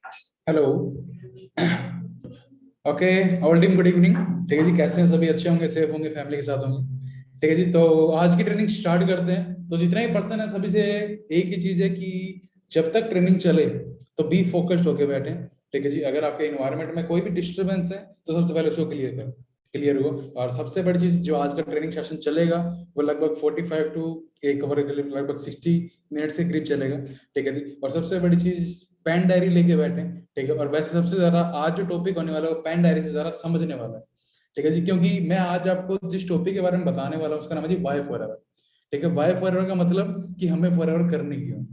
Hello. Okay. All team good evening. ठीक है जी, कैसे हैं सभी? अच्छे होंगे, सेफ होंगे, फैमिली के साथ होंगे। ठीक है जी, तो आज की ट्रेनिंग स्टार्ट करते हैं। तो जितने भी पर्सन है सभी से एक ही चीज है कि जब तक ट्रेनिंग चले तो बी फोकस्ड होके बैठे। ठीक है जी, अगर आपके इन्वायरमेंट में कोई भी डिस्टर्बेंस है तो सबसे पहले उसको क्लियर हो। और सबसे बड़ी चीज, जो आज का ट्रेनिंग सेशन चलेगा वो लगभग 45 टू एक ओवर के लिए लगभग 60 मिनट के करीब चलेगा। ठीक है जी, और सबसे बड़ी चीज पेन डायरी लेके बैठे। ठीक है, और वैसे सबसे ज्यादा आज जो टॉपिक होने वाला है वो पेन डायरी से ज्यादा समझने वाला है। ठीक है जी, क्योंकि मैं आज आपको जिस टॉपिक के बारे में बताने वाला हूँ उसका नाम है जी वाई फॉर एवर। ठीक है, वाई फॉर एवर का मतलब कि हमें फॉर एवर करनी क्यों।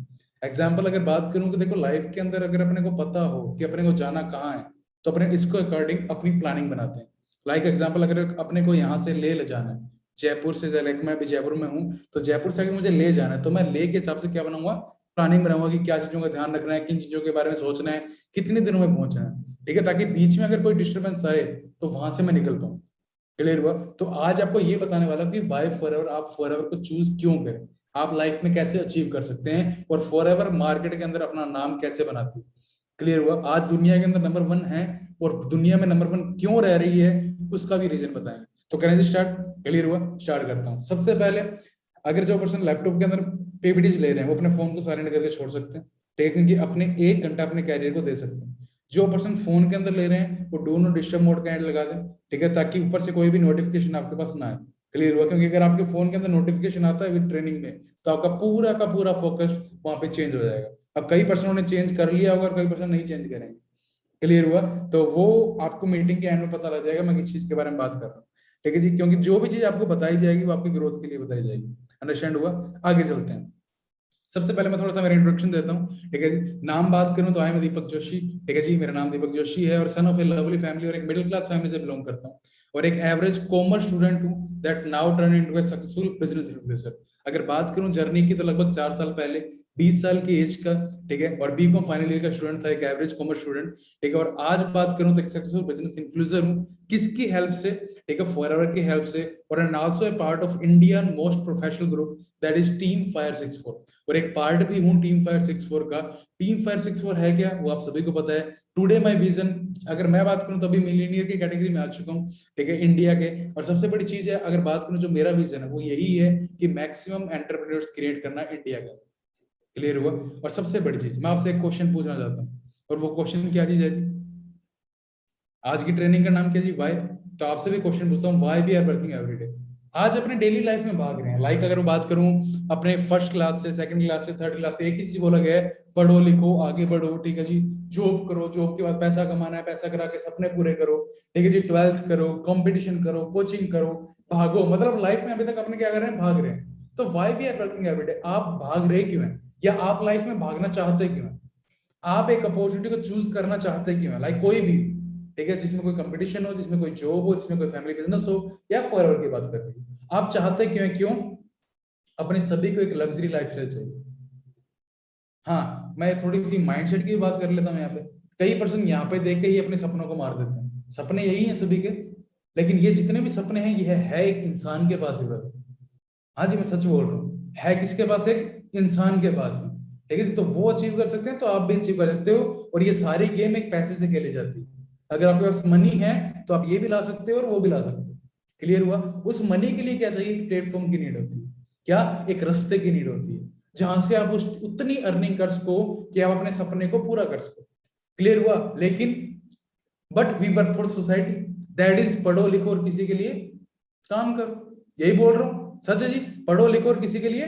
एग्जाम्पल अगर बात करूं कि देखो, लाइफ के अंदर अगर अपने को पता हो कि अपने को जाना कहाँ है तो अपने इसको अकॉर्डिंग अपनी प्लानिंग बनाते हैं। लाइक एग्जाम्पल, अगर अपने को यहाँ से ले जाना है, जयपुर से, लाइक मैं अभी जयपुर में हूँ, तो जयपुर से अगर मुझे ले जाना है तो मैं ले के हिसाब से क्या बनाऊंगा, प्लानिंग बनाऊंगा कि क्या चीजों का ध्यान रखना है, किन चीजों के बारे में सोचना है, कितने दिनों में पहुंचना है। ठीक है, ताकि बीच में अगर कोई डिस्टर्बेंस आए तो वहां से मैं निकल पाऊँ। क्लियर हुआ? तो आज आपको ये बताने वाला हूं कि वाई फॉर एवर, आप फॉर एवर को चूज क्यों करें, आप लाइफ में कैसे अचीव कर सकते हैं, और फॉर एवर मार्केट के अंदर अपना नाम कैसे बनाते हैं। क्लियर हुआ? आज दुनिया के अंदर नंबर वन है, और दुनिया में नंबर वन क्यों रह रही है उसका भी रीजन बताएंगे। तो करें जी स्टार्ट। क्लियर हुआ? स्टार्ट करता हूँ। सबसे पहले, अगर जो पर्सन लैपटॉप के अंदर पीपीटीज ले रहे हैं वो अपने फोन को साइलेंट करके छोड़ सकते हैं। ठीक है, क्योंकि अपने 1 घंटा अपने कैरियर को दे सकते हैं। जो पर्सन फोन के अंदर ले रहे हैं वो डू नॉट डिस्टर्ब मोड का ऐड लगा दें। ठीक है, ताकि ऊपर से कोई भी नोटिफिकेशन आपके पास ना आए। क्लियर हुआ? क्योंकि अगर आपके फोन के अंदर नोटिफिकेशन आता है विद ट्रेनिंग में तो आपका पूरा का पूरा फोकस वहां पे चेंज हो जाएगा। अब कई पर्सनों ने चेंज कर लिया होगा और कई पर्सन नहीं चेंज करेंगे। क्लियर हुआ? तो वो आपको मीटिंग के एंड में पता लग जाएगा मैं किस चीज के बारे में बात कर रहा हूँ। ठीक है जी, क्योंकि जो भी चीज आपको बताई जाएगी वो आपकी ग्रोथ के लिए बताई जाएगी। अंडरस्टैंड हुआ? आगे चलते हैं। सबसे पहले मैं थोड़ा सा मेरा इंट्रोडक्शन देता हूँ। ठीक है जी, नाम बात करूं तो आई एम दीपक जोशी। ठीक है जी, मेरा नाम दीपक जोशी है और son of A lovely family और एक मिडिल क्लास फैमिली से बिलोंग करता हूँ, और एक एवरेज कॉमर्स स्टूडेंट हूँ that now turn into A successful business influencer. अगर बात करूं जर्नी की तो लगभग 4 साल पहले, 20 साल की एज का, ठीक है, और बीकॉम फाइनल ईयर का स्टूडेंट था, एक एवरेज कॉमर्स स्टूडेंट। ठीक है, और आज बात करूं तो एक सक्सेसफुल बिजनेस इन्फ्लुएंसर हूं। किसकी हेल्प से? ठीक है, फॉरएवर की हेल्प से, और and also a part of Indian most professional group that is team fire 64, और एक पार्ट भी हूँ टीम फायर 64 का। टीम फायर 64 है क्या, वो आप सभी को पता है। टुडे माय विजन, अगर मैं बात करूं तो अभी मिलीनियर की कैटेगरी में आ चुका हूं। ठीक है, इंडिया के। और सबसे बड़ी चीज है, अगर बात करूं जो मेरा विजन है वो यही है कि मैक्सिमम एंटरप्रेन्योर्स क्रिएट करना इंडिया का। क्लियर हुआ? और सबसे बड़ी चीज, मैं आपसे एक क्वेश्चन पूछना चाहता हूँ, और वो क्वेश्चन क्या चीज है जी? आज की ट्रेनिंग का नाम क्या जी? वाई। तो आपसे भी क्वेश्चन पूछता हूँ, why we are working every day. आज अपने डेली लाइफ में भाग रहे हैं। लाइक अगर मैं बात करूं अपने फर्स्ट क्लास से, सेकंड क्लास से, थर्ड क्लास से, एक ही चीज बोला गया है, पढ़ो लिखो आगे बढ़ो। ठीक है जी, जॉब करो, जॉब के बाद पैसा कमाना है, पैसा करा के सपने पूरे करो। ठीक है जी, 12th करो, कंपटीशन करो, कोचिंग करो, भागो। मतलब लाइफ में अभी तक अपने क्या कर रहे हैं? भाग रहे हैं। तो why we are working every day, आप भाग रहे क्यों हैं, या आप लाइफ में भागना चाहते क्यों हैं? आप एक अपॉर्चुनिटी को चूज करना चाहते क्यों है? लाइक कोई भी, ठीक है, जिसमें कोई कंपटीशन हो, जिसमें कोई जॉब हो, जिसमें कोई फैमिली बिजनेस हो, या फॉरएवर की बात कर रही हो, आप चाहते क्यों है? क्यों? अपने सभी को एक लग्जरी लाइफस्टाइल चाहिए। हाँ, मैं थोड़ी सी माइंडसेट की बात कर लेता हूँ यहाँ पे। कई पर्सन यहाँ पे देख के ही अपने सपनों को मार देते हैं। सपने यही हैं सभी के, लेकिन ये जितने भी सपने हैं ये है एक इंसान के पास ही बस। हाँ जी, मैं सच बोल रहा हूँ, है किसके पास? एक इंसान के पास है। ठीक है, तो वो अचीव कर सकते हैं तो आप भी अचीव कर सकते हो। और ये सारी गेम एक पैसे से खेली जाती है। अगर आपके पास मनी है तो आप ये भी ला सकते हो और वो भी ला सकते हो। क्लियर हुआ? उस मनी के लिए क्या चाहिए? एक प्लेटफॉर्म की नीड होती है। क्या? एक रास्ते की नीड होती है जहां से आप उस उतनी अर्निंग कर सको कि आप अपने सपने को पूरा कर सको। क्लियर हुआ? लेकिन but we work for society, that is पढ़ो लिखो और किसी के लिए काम करो। यही बोल रहा हूं, सच है जी। पढ़ो लिखो और किसी के लिए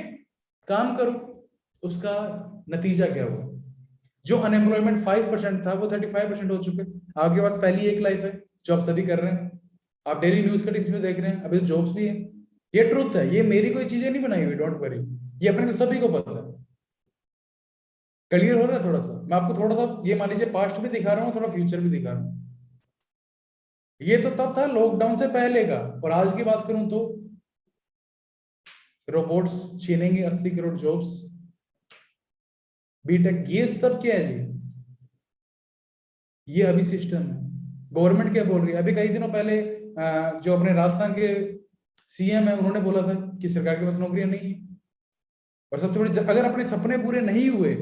काम करो। उसका नतीजा क्या हुआ? जो अनएम्प्लॉयमेंट 5% था वो 35% हो चुके। आपके पास पहली एक लाइफ है जो आप सभी कर रहे हैं। आप डेली न्यूज कटिंग्स में देख रहे हैं, अभी तो जॉब्स भी है। ये ट्रुथ है, ये मेरी कोई चीजें नहीं बनाई हुई, डोंट वरी। ये अपने को सभी को पता है। क्लियर हो रहा है? थोड़ा सा मैं आपको थोड़ा सा ये मान लीजिए पास्ट भी दिखा रहा हूँ, थोड़ा फ्यूचर भी दिखा रहा हूँ। ये तो तब था लॉकडाउन से पहले का, और आज की बात करूं तो रोबोट्स छीनेंगे 80 करोड़ जॉब्स, बीटेक, ये सब क्या है जी? ये अभी सिस्टम है। गवर्नमेंट क्या बोल रही है? अभी कई दिनों पहले जो अपने राजस्थान के सीएम है उन्होंने बोला था कि सरकार के पास नौकरियां नहीं है। और सबसे बड़ी, अगर अपने सपने पूरे नहीं हुए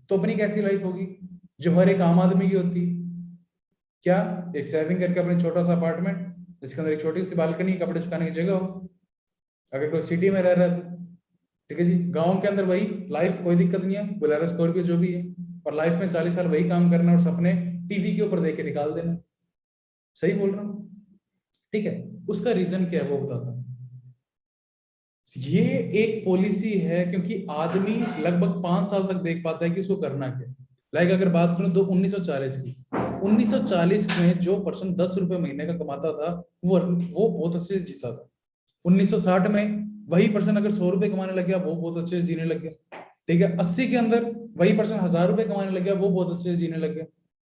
तो अपनी कैसी लाइफ होगी? जो हर एक आम आदमी की होती है। क्या? एक सेविंग करके अपने छोटा सा अपार्टमेंट जिसके अंदर एक छोटी सी बालकनी, कपड़े सुखाने की जगह हो, अगर कोई सिटी में रह रहा है तो। ठीक है जी, गांव के अंदर वही लाइफ, कोई दिक्कत नहीं है, बोलेरो स्कॉर्पियो जो भी है, और लाइफ में 40 साल वही काम करना और सपने टीवी के ऊपर देख के निकाल देना। सही बोल रहा हूँ? ठीक है, उसका रीजन क्या है वो बताता हूँ। ये एक पॉलिसी है क्योंकि आदमी लगभग 5 साल तक देख पाता है कि उसको करना क्या। लाइक अगर बात करूं तो 1940 की, 1940 में जो पर्सन 10 रुपए महीने का कमाता था वो बहुत अच्छे से जीता था। 1960 में वही पर्सन अगर 100 रुपए कमाने लग गया वो बहुत अच्छे से जीने लग गया। ठीक है, 80 के अंदर वही पर्सन 1000 रुपए कमाने लग गया वो बहुत अच्छे से जीने लग गया।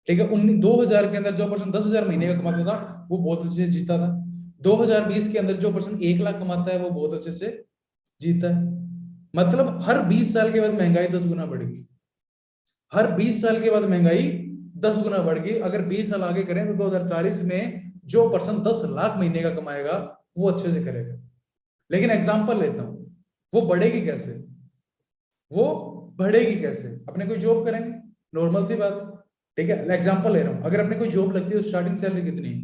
ठीक है, 2000 के अंदर जो पर्सन 10,000 महीने का कमाता था वो बहुत अच्छे से जीता था। 2020 के अंदर जो पर्सन 1 लाख कमाता है वो बहुत अच्छे से जीता है। मतलब हर 20 साल के बाद महंगाई 10 गुना बढ़ गई। हर 20 साल के बाद महंगाई 10 गुना बढ़ गई। अगर 20 साल आगे करें तो 2040 में जो पर्सन 10 लाख महीने का कमाएगा वो अच्छे से करेगा। लेकिन एग्जांपल लेता हूं, वो बढ़ेगी कैसे? वो बढ़ेगी कैसे? अपने कोई जॉब करेंगे, नॉर्मल सी बात। ठीक है, एग्जांपल ले रहा हूं, अगर अपने कोई जॉब लगती है तो स्टार्टिंग सैलरी कितनी है?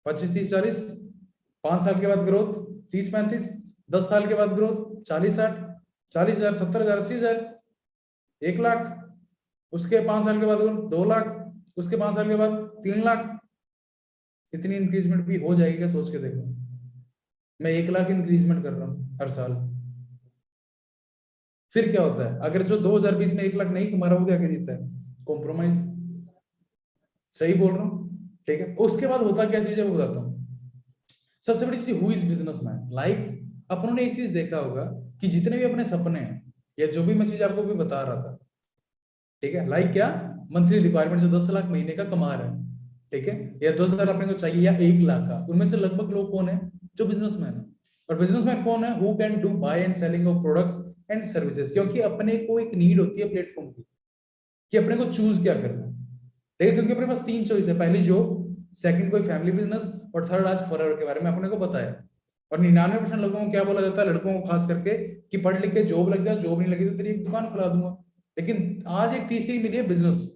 25, 30, 40। 5 साल के बाद ग्रोथ 30, 35। 10 साल के बाद ग्रोथ 40, 60। 40,000, 70,000, 80,000, 1 लाख। उसके 5 साल के बाद 2 लाख। उसके 5 साल के बाद 3 लाख। इतनी इंक्रीजमेंट भी हो जाएगी क्या? सोच के देखो, मैं 1 लाख इंक्रीजमेंट कर रहा हूँ हर साल। फिर क्या होता है? अगर जो 2020 में 1 लाख नहीं कमा रहा वो क्या जीता है? कॉम्प्रोमाइज। सही बोल रहा हूँ? ठीक है, उसके बाद होता क्या चीज है वो बताता हूँ। सबसे बड़ी चीज, हु इज बिजनेसमैन। लाइक अपनों ने एक चीज देखा होगा कि जितने भी अपने सपने हैं या जो भी मैं चीज आपको भी बता रहा था, ठीक है, लाइक क्या, मंथली रिक्वायरमेंट जो 10 लाख महीने का कमा रहा है, ठीक है, या 10,000 अपने को चाहिए या 1 लाख का, उनमें से लगभग लोग कौन है? जो बिजनेसमैन है। और बिजनेसमैन कौन है? Who can do buy and selling of products and services. क्योंकि अपने को एक नीड होती है प्लेटफॉर्म की कि अपने को चूज क्या करना है। देखिए, क्योंकि अपने पास 3 चॉइस है, पहली जॉब, सेकंड कोई फैमिली बिजनेस, और थर्ड आज फॉरएवर के बारे में अपने को पता है। और 99% लोगों को क्या बोला जाता है, लड़कों को खास करके, कि पढ़ लिख के जॉब लग जा, जॉब नहीं लगी तो तेरी एक दुकान खुला दूंगा। लेकिन आज एक तीसरी मिली है, बिजनेस।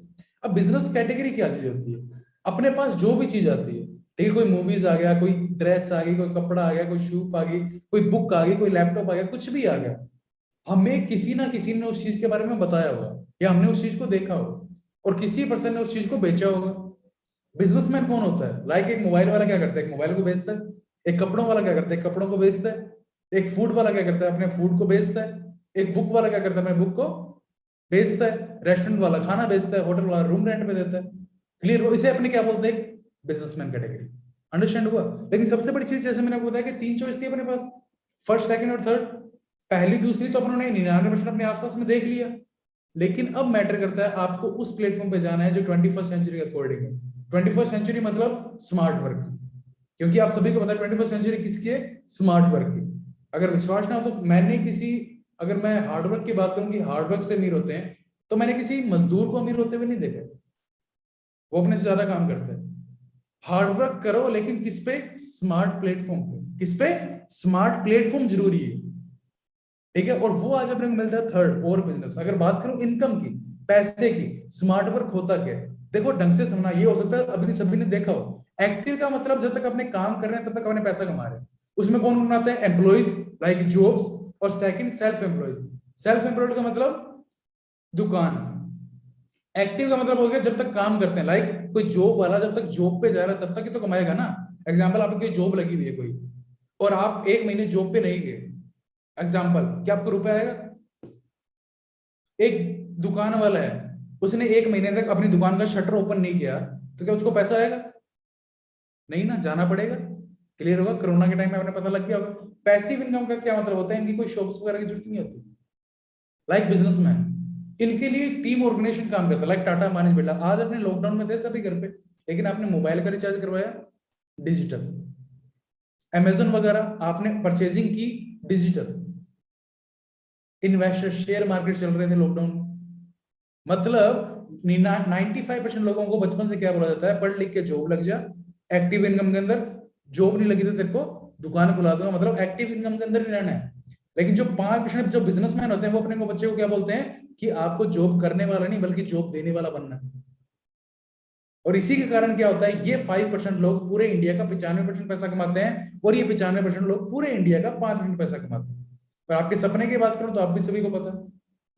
अब बिजनेस कैटेगरी क्या चीज होती है? अपने पास जो भी चीज आती है, ठीक है, कोई मूवीज आ गया, कोई ड्रेस आ गई, कोई कपड़ा आ गया, कोई शूप आ गई, कोई बुक आ गई, कोई लैपटॉप आ गया, कुछ भी आ गया, हमें किसी ना किसी ने उस चीज के बारे में बताया होगा या हमने उस चीज को देखा होगा और किसी पर्सन ने उस चीज को बेचा होगा। बिजनेसमैन कौन होता है? लाइक एक मोबाइल वाला क्या करता है? एक मोबाइल को बेचता है। एक कपड़ों वाला क्या करता है? कपड़ों को बेचता है। एक फूड वाला क्या करता है? अपने फूड को बेचता है। एक बुक वाला क्या करता है? अपने बुक को बेचता है। रेस्टोरेंट वाला खाना बेचता है। होटल वाला रूम रेंट पे देता है। क्लियर हो? इसे अपने क्या बोलते हैं? Businessman category. अंडरस्टैंड हुआ? लेकिन सबसे बड़ी चीज, जैसे मैंने आपको बताया कि 3 चॉइस थी अपने पास, फर्स्ट, सेकंड और थर्ड। पहली दूसरी तो अपनों ने 99% अपने आसपास में देख लिया। लेकिन अब मैटर करता है आपको उस प्लेटफॉर्म पे जाना है जो 21st सेंचुरी के अकॉर्डिंग है। 21st सेंचुरी मतलब स्मार्ट वर्क। क्योंकि आप सभी को पता है 21st सेंचुरी किसकी है? स्मार्ट वर्क की। अगर विश्वास ना हो तो मैंने किसी, अगर मैं हार्डवर्क की बात करूं कि हार्डवर्क से अमीर होते हैं, तो मैंने किसी मजदूर को अमीर होते हुए नहीं देखा। वो अपने से ज्यादा काम करते हैं। हार्डवर्क करो, लेकिन किस पे? स्मार्ट प्लेटफॉर्म पे। किस पे? स्मार्ट प्लेटफॉर्म जरूरी है। ठीक है, और वो आज अपने को मिलता है थर्ड, और बिजनेस। अगर बात करूं इनकम की, पैसे की, स्मार्ट वर्क होता क्या है? देखो ढंग से समझना, ये हो सकता है अभी सभी ने देखा हो। एक्टिव का मतलब जब तक अपने काम कर रहे हैं तब तक अपने पैसा कमा रहे हैं। उसमें कौन कौन आता है? Employees, like jobs. और second, self employed. Self employed का मतलब दुकान। एक्टिव का मतलब हो गया जब तक काम करते हैं, लाइक कोई जॉब वाला जब तक जॉब पे जा रहा है तब तक ही तो कमाएगा ना। एग्जाम्पल, आपकी जॉब लगी हुई है कोई, और आप 1 महीने जॉब पे नहीं गए, एग्जाम्पल, क्या आपको रुपया आएगा? एक दुकान वाला है, उसने 1 महीने तक अपनी दुकान का शटर ओपन नहीं किया, तो क्या उसको पैसा आएगा? नहीं ना, जाना पड़ेगा। क्लियर होगा? कोरोना के टाइम में आपने पता लग गया होगा। पैसिव इनकम का क्या मतलब होता है? इनकी कोई शॉप्स वगैरह की जरूरत नहीं होती। लाइक बिजनेसमैन, इनके लिए टीम ऑर्गेनाइजेशन काम करता है। लाइक टाटा अंबानी, बेटा आज अपने लॉकडाउन में थे सभी घर पे, लेकिन आपने मोबाइल का रिचार्ज करवाया डिजिटल। अमेजन वगैरह आपने परचेजिंग की डिजिटल। इन्वेस्टर, शेयर मार्केट चल रहे थे लॉकडाउन में। मतलब 95% लोगों को बचपन से क्या बोला जाता है? पढ़ लिख के जॉब लग जा, एक्टिव इनकम के अंदर। जॉब नहीं लगी तो तेरे को दुकान खुला दूंगा। मतलब एक्टिव इनकम के अंदर नहीं रहना है, लेकिन जो 5% जो बिजनेसमैन होते हैं वो अपने को बच्चे को क्या बोलते हैं कि आपको जॉब करने वाला नहीं बल्कि जॉब देने वाला बनना है। और इसी के कारण क्या होता है, ये 5% लोग पूरे इंडिया का 95% पैसा कमाते हैं, और ये 95% लोग पूरे इंडिया का 5% पैसा कमाते हैं। और आपके सपने की बात करूं तो आप भी सभी को पता है,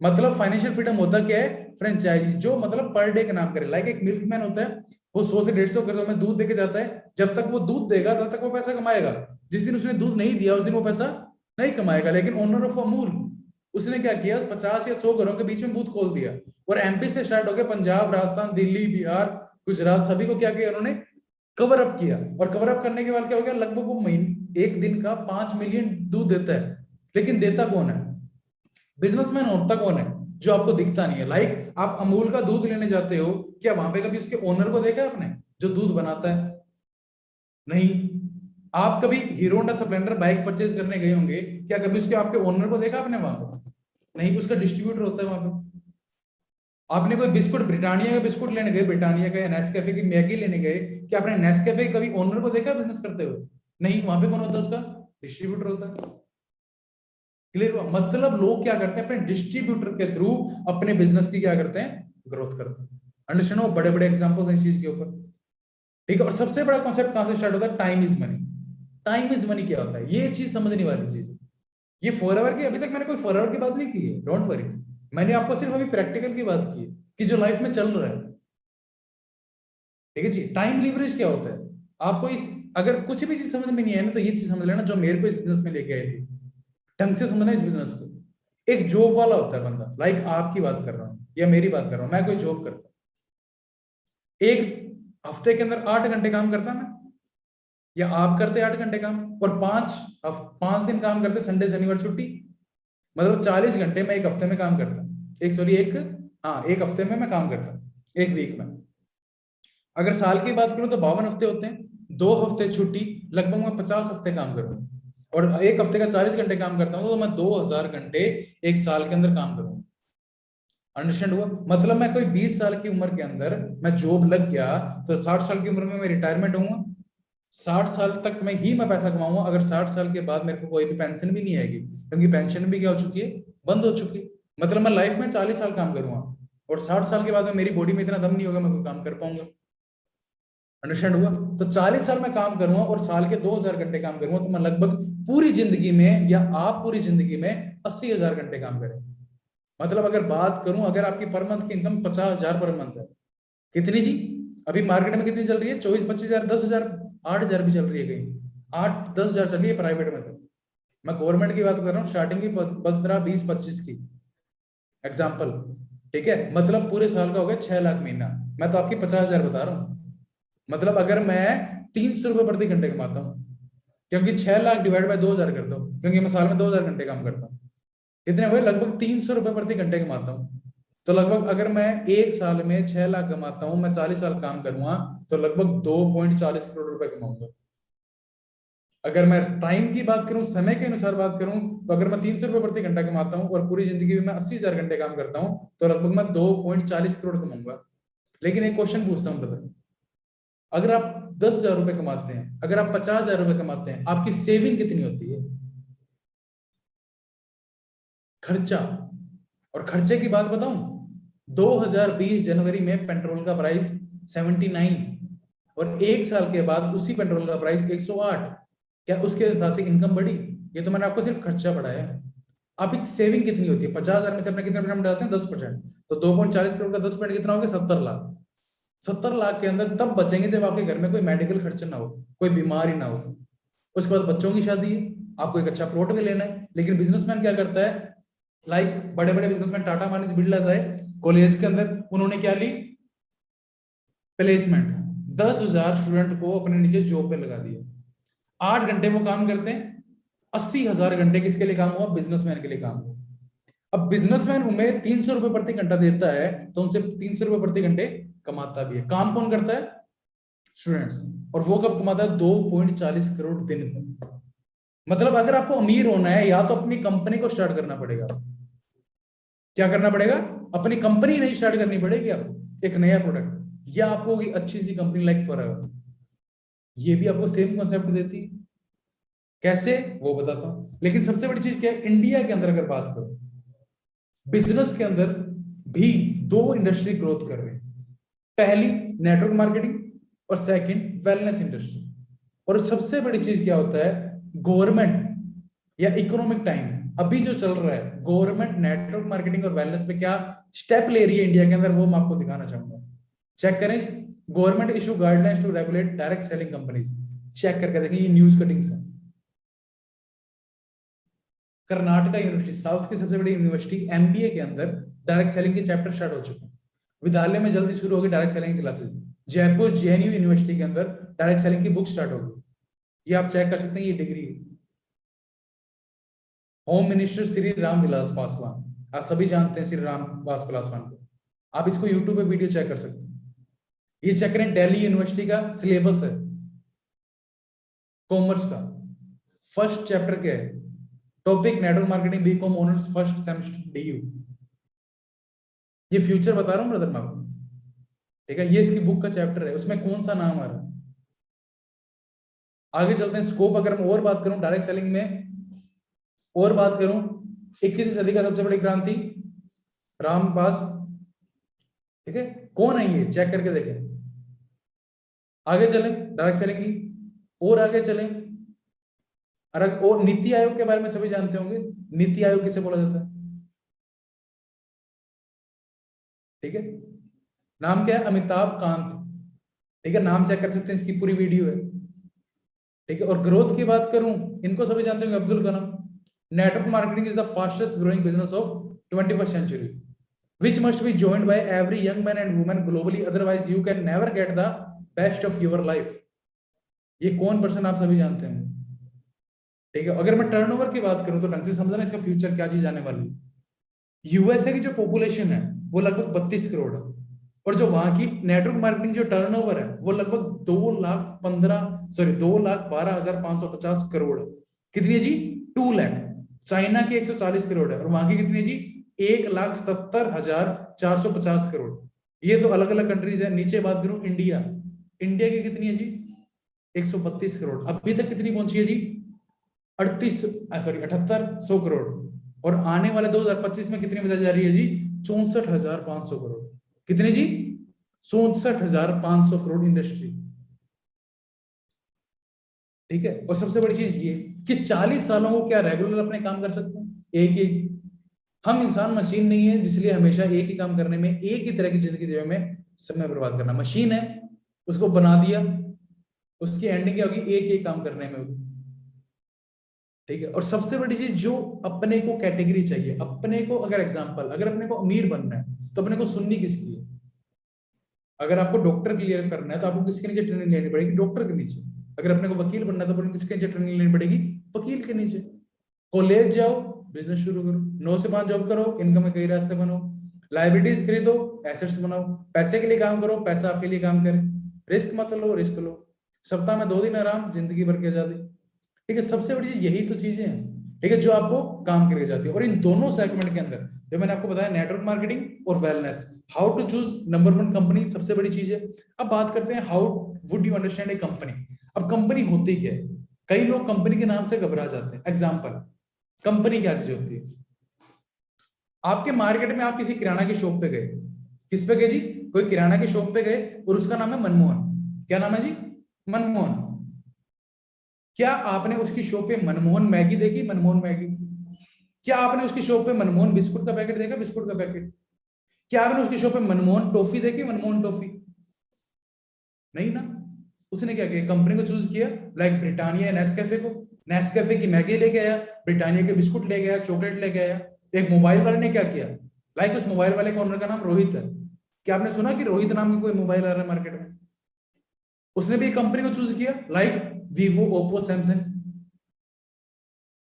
मतलब फाइनेंशियल फ्रीडम होता क्या है, फ्रेंचाइजी जो मतलब पर डे का नाम करे। लाइक एक मिल्कमैन होता है, वो 100 से 150 किलो में दूध देके जाता है, जब तक वो दूध देगा तब तक वो पैसा कमाएगा। जिस दिन उसने दूध नहीं दिया उस दिन वो पैसा नहीं कमाएगा। लेकिन ओनर ऑफ अमूल, उसने क्या किया, 50 या 100 घरों के बीच में बूथ खोल दिया, और एमपी से स्टार्ट हो गया पंजाब, राजस्थान, दिल्ली, बिहार, गुजरात, सभी को क्या किया उन्होंने, कवर अप किया। और कवर अप करने के बाद क्या हो गया, लगभग वो महीने एक दिन का 5 मिलियन दूध देता है। लेकिन देता कौन है, बिजनेसमैन होता कौन है, जो आपको दिखता नहीं है। लाइक आप अमूल का दूध लेने जाते हो, क्या वहां पे कभी उसके ओनर को देखा है आपने, जो दूध बनाता है? नहीं। आप कभी hero Honda Splendor bike purchase करने गए होंगे, क्या कभी उसके आपके ओनर को देखा आपने वहां पर? नहीं, उसका डिस्ट्रीब्यूटर होता है वहां पे। आपने कोई बिस्कुट, ब्रिटानिया का बिस्कुट लेने गए, ब्रिटानिया का या नेस्कैफे की मैगी लेने गए, क्या आपने नेस्कैफे कभी ओनर को देखा बिजनेस करते हुए? नहीं, वहां पे कौन होता है, उसका डिस्ट्रीब्यूटर होता है। क्लियर हुआ? मतलब लोग क्या करते हैं, अपने डिस्ट्रीब्यूटर के थ्रू अपने बिजनेस की क्या करते हैं, ग्रोथ करते हैं। अंडरस्टैंड हो? बड़े बड़े एग्जांपल्स हैं इस चीज के ऊपर। ठीक है, और सबसे बड़ा कॉन्सेप्ट कहां से स्टार्ट होता है, time is money. Time is money क्या होता है, ये चीज समझने वाली चीज है। ये फॉरएवर की, अभी तक मैंने कोई फॉरएवर की बात नहीं की है, डोंट वरी। मैंने आपको सिर्फ अभी प्रैक्टिकल की बात की है, कि जो लाइफ में चल रहा है। ठीक है जी, टाइम लीवरेज क्या होता है, आपको इस, अगर कुछ भी चीज समझ में नहीं है ना, तो ये चीज समझ लेना जो मेरे को इस बिजनेस में लेके आई थी। ढंग से समझना इस बिजनेस को। एक जॉब वाला होता है बंदा, लाइक आपकी बात कर रहा हूँ या मेरी बात कर रहा हूँ, मैं कोई जॉब करता हूँ, एक हफ्ते के अंदर 8 घंटे काम करता मैं, या आप करते 8 घंटे काम, और 5 दिन काम करते, संडे शनिवार छुट्टी, मतलब 40 घंटे मैं एक हफ्ते में काम करता, एक सॉरी एक, हाँ एक हफ्ते में मैं काम करता, एक वीक में। अगर साल की बात करूं तो 52 हफ्ते होते हैं, 2 हफ्ते छुट्टी, लगभग मैं 50 हफ्ते काम करूंगा। और एक हफ्ते का 40 घंटे काम करता हूँ, तो मैं 2000 घंटे एक साल के अंदर काम करूंगा। अंडरस्टैंड हुआ? मतलब मैं कोई 20 साल की उम्र के अंदर मैं जॉब लग गया, तो 60 साल की उम्र में मैं रिटायरमेंट होऊंगा। 60 साल तक मैं ही मैं पैसा कमाऊंगा, अगर 60 साल के बाद मेरे को कोई भी पेंशन भी नहीं आएगी, क्योंकि पेंशन भी क्या हो चुकी है, बंद हो चुकी है। मतलब मैं लाइफ में 40 साल काम करूंगा, और 60 साल के बाद में मेरी बॉडी में इतना दम नहीं होगा मैं कोई काम कर पाऊंगा। अंडरस्टैंड हुआ? तो 40 साल मैं काम करूंगा और साल के 2000 घंटे काम करूंगा, तो मैं लगभग पूरी जिंदगी में, या आप पूरी जिंदगी में 80,000 घंटे काम करें। मतलब अगर बात करूं, अगर आपकी पर मंथ की इनकम 50,000 पर मंथ है, कितनी जी, अभी मार्केट में कितनी चल रही है, 24-25,000, 10,000, 8,000 भी चल रही है कहीं, 8-10,000 चल रही है प्राइवेट में। तो मैं गवर्नमेंट की बात कर रहा हूँ, स्टार्टिंग की 15, 20, 25 की एग्जाम्पल। ठीक है, मतलब पूरे साल का हो गया 6 लाख महीना। मैं तो आपकी 50,000 बता रहा हूँ। मतलब अगर मैं 300 रुपये प्रति घंटे कमाता हूँ, क्योंकि 6 लाख डिवाइड बाय 2,000 करता हूँ, क्योंकि मैं साल में 2,000 घंटे काम करता हूँ, कितने हुए, लगभग 300 रुपये प्रति घंटे कमाता हूँ। तो लगभग अगर मैं एक साल में 6 लाख कमाता हूँ, मैं 40 साल काम करूंगा, तो लगभग 2.40 करोड़ रुपए कमाऊंगा। अगर मैं टाइम की बात करूं, समय के अनुसार बात करूं, तो अगर मैं 300 रुपये प्रति घंटा कमाता हूं और पूरी जिंदगी में मैं 80,000 घंटे काम करता हूं, तो लगभग मैं 2.40 करोड़ कमाऊंगा। लेकिन एक क्वेश्चन पूछता हूं ब्रदर, अगर आप 10,000 रुपए कमाते हैं, अगर आप 50,000 रुपए कमाते हैं, आपकी सेविंग कितनी होती है, खर्चा? और खर्चे की बात बताऊं, 2020 जनवरी में पेट्रोल का प्राइस 79, और एक साल के बाद उसी पेट्रोल का प्राइस 108। क्या उसके हिसाब से इनकम बढ़ी? ये तो मैंने आपको सिर्फ खर्चा बढ़ाया है। आप एक सेविंग कितनी होती है, 50,000 में से अपने कितने परसेंट डालते हैं, 10%। तो 2.40 करोड़ का 10% कितना हो गया, 70 लाख। 70 लाख के अंदर तब बचेंगे जब आपके घर में कोई मेडिकल खर्चा ना हो, कोई बीमारी ना हो। उसके बाद बच्चों की शादी है, आपको एक अच्छा प्लॉट भी लेना है। लेकिन बिजनेसमैन क्या करता है, लाइक बड़े बड़े बिजनेसमैन, टाटा माइंस, बिरला जाए कॉलेज के अंदर, उन्होंने क्या ली, प्लेसमेंट। 10,000 स्टूडेंट को अपने नीचे जॉब पे लगा दिया, 8 घंटे वो काम करते हैं, 80,000 घंटे किसके लिए काम हुआ, बिजनेसमैन के लिए काम हुआ। अब बिजनेसमैन उन्हें 300 रुपए प्रति घंटा देता है, तो उनसे 300 रुपए प्रति घंटे कमाता भी है। काम कौन करता है, स्टूडेंट्स। और वो कब कमाता है, 2.40 करोड़ दिन में। मतलब अगर आपको अमीर होना है, या तो अपनी कंपनी को स्टार्ट करना पड़ेगा, क्या करना पड़ेगा, अपनी कंपनी नहीं स्टार्ट करनी पड़ेगी आपको, एक नया प्रोडक्ट, या आपको होगी अच्छी सी कंपनी लाइक फॉरएवर, ये भी आपको सेम कॉन्सेप्ट देती है। कैसे वो बताता हूं। लेकिन सबसे बड़ी चीज क्या है, इंडिया के अंदर अगर बात करो, बिजनेस के अंदर भी दो इंडस्ट्री ग्रोथ कर रही है। पहली नेटवर्क मार्केटिंग और सेकंड वेलनेस इंडस्ट्री। और सबसे बड़ी चीज क्या होता है, गवर्नमेंट या इकोनॉमिक टाइम अभी जो चल रहा है, गवर्नमेंट नेटवर्क मार्केटिंग और वेलनेस पे क्या स्टेप ले रही है इंडिया के अंदर, वो मैं आपको दिखाना चाहूंगा। चेक करें, government issue guidelines to regulate direct selling companies. Check करके देखें, ये न्यूज कटिंग्स है। कर्नाटका यूनिवर्सिटी, साउथ की सबसे बड़ी यूनिवर्सिटी, एमबीए के अंदर डायरेक्ट सेलिंग के चैप्टर स्टार्ट हो चुके हैं। विद्यालय में जल्दी शुरू होगी डायरेक्ट सेलिंग की क्लासेस। जयपुर जेएनयू यूनिवर्सिटी के अंदर डायरेक्ट सेलिंग की बुक स्टार्ट होगी। ये आप चेक कर सकते हैं, ये डिग्री है। होम मिनिस्टर श्री राम विलास पासवान, आप सभी जानते हैं श्री राम विलास पासवान को, आप इसको यूट्यूब पे वीडियो चेक कर सकते हैं। ये चेक करें, दिल्ली यूनिवर्सिटी का सिलेबस है कॉमर्स का। फर्स्ट चैप्टर क्या है, topic network marketing BCom honours first semester DU. ये फ्यूचर बता रहा हूं ब्रदर मैं आपको, ठीक है। ये इसकी बुक का चैप्टर है, उसमें कौन सा नाम आ रहा है। आगे चलते हैं, स्कोप अगर मैं और बात करूं डायरेक्ट सेलिंग में, और बात करूं 21वीं सदी का सबसे बड़ी क्रांति रामपास, ठीक है। कौन है ये, चेक करके देखें। आगे चलें डायरेक्ट सेलिंग की, और आगे चलें, और नीति आयोग के बारे में सभी जानते होंगे। नीति आयोग किसे बोला जाता है, ठीक है। नाम क्या है, अमिताभ कांत, ठीक है। नाम चेक कर सकते हैं, इसकी पूरी वीडियो है, ठीक है। और ग्रोथ की बात करूं, इनको सभी जानते होंगे, Abdul Kalam. Network marketing is the fastest growing business of 21st century which must be joined by every young man and woman globally, otherwise you can never get the best of your life। ये कौन person आप सभी जानते हैं, ठीक है। अगर मैं टर्नओवर की बात करूं तो ढंग से समझना इसका फ्यूचर क्या चीज आने वाली है। यूएसए की जो पॉपुलेशन है वो लगभग 32 करोड़ है, और जो वहां की नेटवर्क मार्केटिंग जो टर्नओवर है वो लगभग 2,12,550 करोड़ है। कितनी है जी, 2 लाख। चाइना की 140 करोड़ है, और वहां की कितनी है जी, 1,70,450 करोड़। ये तो अलग अलग कंट्रीज है। नीचे बात करूं इंडिया, इंडिया की कितनी है जी, 132 करोड़। अभी तक कितनी पहुंची है जी, 7800 करोड़। और आने वाले 2025 में कितनी बताई जा रही है जी, 64,500 करोड़। कितनी जी, 64,500 करोड़ इंडस्ट्री, ठीक है। और सबसे बड़ी चीज ये कि 40 सालों को क्या रेगुलर अपने काम कर सकते हैं, एक ही। हम इंसान मशीन नहीं है, जिसलिए हमेशा एक ही काम करने में, एक ही तरह की जिंदगी जीने में समय बर्बाद करना। मशीन है, उसको बना दिया, उसकी एंडिंग क्या होगी, एक ही काम करने में होगी, ठीक है। और सबसे बड़ी चीज, जो अपने को कैटेगरी चाहिए, अपने को अगर एग्जांपल, अगर अपने को अमीर बनना है तो अपने को सुननी किसकी है। अगर आपको डॉक्टर क्लियर करना है तो आपको किसके नीचे ट्रेनिंग लेनी पड़ेगी, डॉक्टर के नीचे। अगर अपने को वकील बनना है तो अपने को किसके नीचे ट्रेनिंग लेनी पड़ेगी, वकील के नीचे। कॉलेज जाओ, बिजनेस शुरू करो, 9 से 5 जॉब करो, इनकम के कई रास्ते बनाओ, लाइबिलिटीज खरीदो, एसेट्स बनाओ, पैसे के लिए काम करो, पैसा आपके लिए काम करे, रिस्क मत लो, रिस्क लो, सप्ताह में 2 दिन आराम, जिंदगी भर की आजादी, ठीक है। सबसे बड़ी चीज यही तो चीजें हैं, ठीक है, जो आपको काम करके जाती है। और इन दोनों सेगमेंट के अंदर जो मैंने आपको बताया, नेटवर्क मार्केटिंग और wellness, how to choose number 1 company सबसे बड़ी चीज है। अब बात करते हैं, how would you understand a company. अब कंपनी होती क्या है, कई लोग कंपनी के नाम से घबरा जाते हैं। एग्जाम्पल, कंपनी क्या चीज होती है, आपके मार्केट में आप किसी किराना की शॉप पे गए, किस पे गए जी, कोई किराना की शॉप पे गए, और उसका नाम है मनमोहन। क्या नाम है जी, मनमोहन। क्या आपने उसकी शॉप पे मनमोहन मैगी देखी, मनमोहन मैगी। क्या आपने उसकी शॉप पे मनमोहन बिस्कुट का पैकेट देखा, बिस्कुट का पैकेट। क्या आपने उसकी शॉप पे मनमोहन टॉफी देखी, मनमोहन टॉफी। नहीं ना। उसने क्या किया, कंपनी को चूज किया, लाइक ब्रिटानिया या नेस्कैफे को, नेस्कैफे की मैगी लेके आया, ब्रिटानिया के बिस्कुट लेके आया, चॉकलेट लेके आया। एक मोबाइल वाले ने क्या किया, लाइक उस मोबाइल वाले का ओनर का नाम रोहित है। क्या आपने सुना कि रोहित नाम का कोई मोबाइल आ रहा है मार्केट में। उसने भी कंपनी को चूज किया, like Vivo, Oppo, Samsung.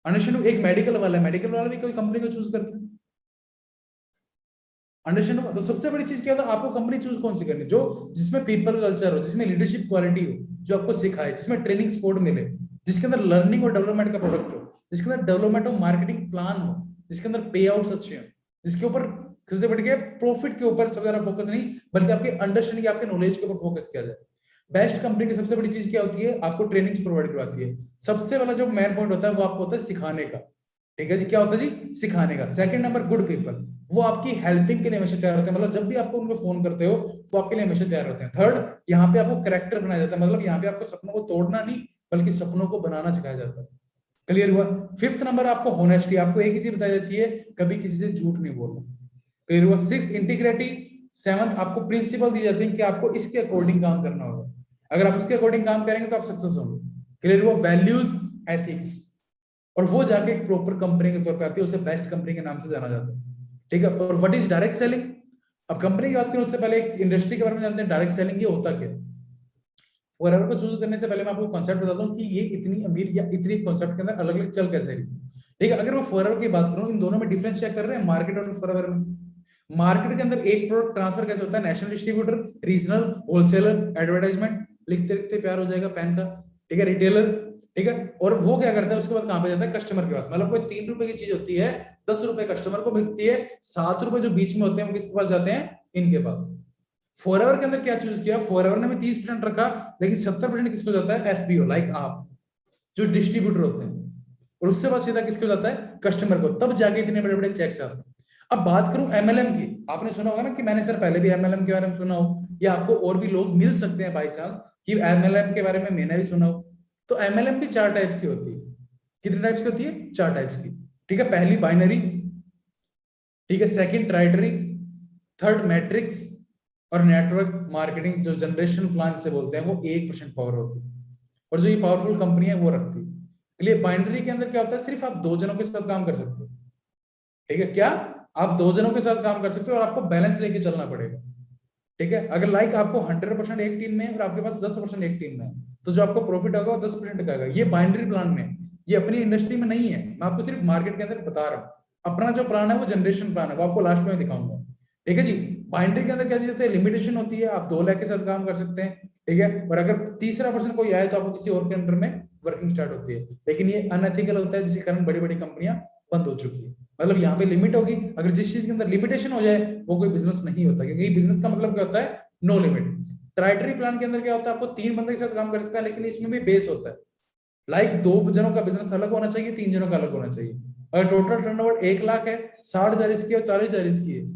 Understand, एक मेडिकल वाला है, मेडिकल वाला भी कोई कंपनी को चूज करता है। अंडरस्टैंड। तो सबसे बड़ी चीज क्या होता है, आपको कंपनी चूज कौन सी करनी, जो जिसमें पीपल कल्चर हो, जिसमें लीडरशिप क्वालिटी हो, जो आपको सिखाए, जिसमें ट्रेनिंग सपोर्ट मिले, जिसके अंदर लर्निंग और डेवलपमेंट का प्रोडक्ट हो, जिसके अंदर डेवलपमेंट और मार्केटिंग प्लान हो, जिसके अंदर पे आउट्स अच्छे हो, जिसके ऊपर सबसे बढ़ के प्रॉफिट के ऊपर सबसे ज्यादा फोकस नहीं, बल्कि आपके अंडरस्टैंडिंग, आपके नॉलेज के ऊपर फोकस किया जाए। बेस्ट कंपनी की सबसे बड़ी चीज क्या होती है, आपको ट्रेनिंग्स प्रोवाइड करवाती है। सबसे वाला जो मेन पॉइंट होता है वो आपको होता है सिखाने का, ठीक है जी, क्या होता है जी, सिखाने का। सेकंड नंबर गुड पीपल, वो आपकी हेल्पिंग के लिए हमेशा तैयार होते हैं, मतलब जब भी आपको उनको फोन करते हो वो आपके लिए हमेशा तैयार होते हैं। थर्ड, यहाँ पे आपको कैरेक्टर बनाया जाता है, मतलब यहाँ पे आपको सपनों को तोड़ना नहीं बल्कि सपनों को बनाना सिखाया जाता है। क्लियर हुआ। फिफ्थ नंबर आपको होनेस्टी, आपको एक ही चीज बताई जाती है, कभी किसी से झूठ नहीं बोलना। क्लियर हुआ। Sixth integrity. सेवंथ आपको प्रिंसिपल दी जाती है कि आपको इसके अकॉर्डिंग काम करना होगा, अगर आप इसके अकॉर्डिंग काम करेंगे तो आप सक्सेस होंगे। क्लियर हुआ। वैल्यूज, एथिक्स, और वो जाके एक प्रॉपर कंपनी के तौर पे आती है, उसे बेस्ट कंपनी के नाम से जाना जाता है, ठीक है। और व्हाट इज डायरेक्ट सेलिंग, अब कंपनी की बात करें उससे पहले एक इंडस्ट्री के बारे में जानते हैं, डायरेक्ट सेलिंग ये होता क्या। फॉरएवर को चूज करने से पहले मैं आपको कॉन्सेप्ट बताता हूँ कि ये इतनी अमीर या इतनी कॉन्सेप्ट के अंदर अलग अलग चल कैसे रही, ठीक है। अगर मैं फॉरएवर की बात करूँ, इन दोनों में डिफरेंस चेक कर रहे हैं, मार्केट और फॉरएवर में। मार्केट के अंदर एक प्रोडक्ट ट्रांसफर कैसे होता है, national distributor, regional, wholesaler, advertisement, लिखते लिखते प्यार हो जाएगा पेन का, ठीक है, रिटेलर, ठीक है। और वो क्या करता है उसके बाद कहां पे जाता है, कस्टमर के पास। मतलब कोई 3 रुपए की चीज होती है, 10 रुपए कस्टमर को मिलती है, 7 रुपए जो बीच में होते हैं वो किसके पास जाते हैं, इनके पास। फॉरएवर के अंदर क्या चूज किया, फॉरएवर ने भी 30% रखा, लेकिन 70% किसको जाता है, एफबीओ, लाइक आप, जो डिस्ट्रीब्यूटर होते हैं, और उससे बाद सीधा किसको जाता है, कस्टमर को, तब जाके इतने बड़े बड़े चेक्स आते हैं। अब बात करूं एमएलएम की, आपने सुना होगा ना कि मैंने सर पहले भी एमएलएम के बारे में सुना हो, या आपको और भी लोग मिल सकते हैं बाई चांस कि एमएलएम के बारे में मैंने भी सुना हो। तो एमएलएम भी 4 टाइप की होती है। कितने टाइप्स की होती है, 4 टाइप्स की, ठीक है। पहली बाइनरी, ठीक है, सेकंड ट्राइटरी, थर्ड मैट्रिक्स, और नेटवर्क मार्केटिंग जो जनरेशन प्लान से बोलते हैं वो 1% पावर होती है, और जो ये पावरफुल कंपनी है वो रखती है। इसलिए बाइनरी के अंदर क्या होता है, सिर्फ आप 2 जनों के साथ काम कर सकते हो, ठीक है। क्या, आप 2 जनों के साथ काम कर सकते हो, और आपको बैलेंस लेके चलना पड़ेगा, ठीक है। अगर लाइक आपको 100% एक टीम में है और आपके पास 10% एक टीम में है, तो जो आपको प्रॉफिट होगा वो 10% का आएगा। ये बाइनरी प्लान में, ये अपनी इंडस्ट्री में नहीं है, मैं आपको सिर्फ मार्केट के अंदर बता रहा हूँ। अपना जो प्लान है वो जनरेशन प्लान है, वो आपको लास्ट में दिखाऊंगा, ठीक है जी। बाइनरी के अंदर क्या चीज होती है, लिमिटेशन होती है, आप 2 लाख के साथ काम कर सकते हैं, ठीक है। और अगर तीसरा पर्सन कोई आए तो आपको किसी और के अंडर में वर्किंग स्टार्ट होती है, लेकिन ये अनएथिकल होता है, जिसके कारण बड़ी बड़ी कंपनियां बंद हो चुकी है। मतलब यहाँ पे लिमिट होगी, अगर जिस चीज के अंदर लिमिटेशन हो जाए वो कोई बिजनेस नहीं होता, क्योंकि बिजनेस का मतलब क्या होता है, नो लिमिट। ट्राइटरी प्लान के अंदर क्या होता है, आपको 3 बंदे के साथ काम कर सकता है, लेकिन इसमें भी बेस होता है, लाइक 2 जनों का बिजनेस अलग होना चाहिए, 3 जनों का अलग होना चाहिए। अगर टोटल टर्नओवर 1 लाख है, 60,000 इसकी और 40,000 इसकी है,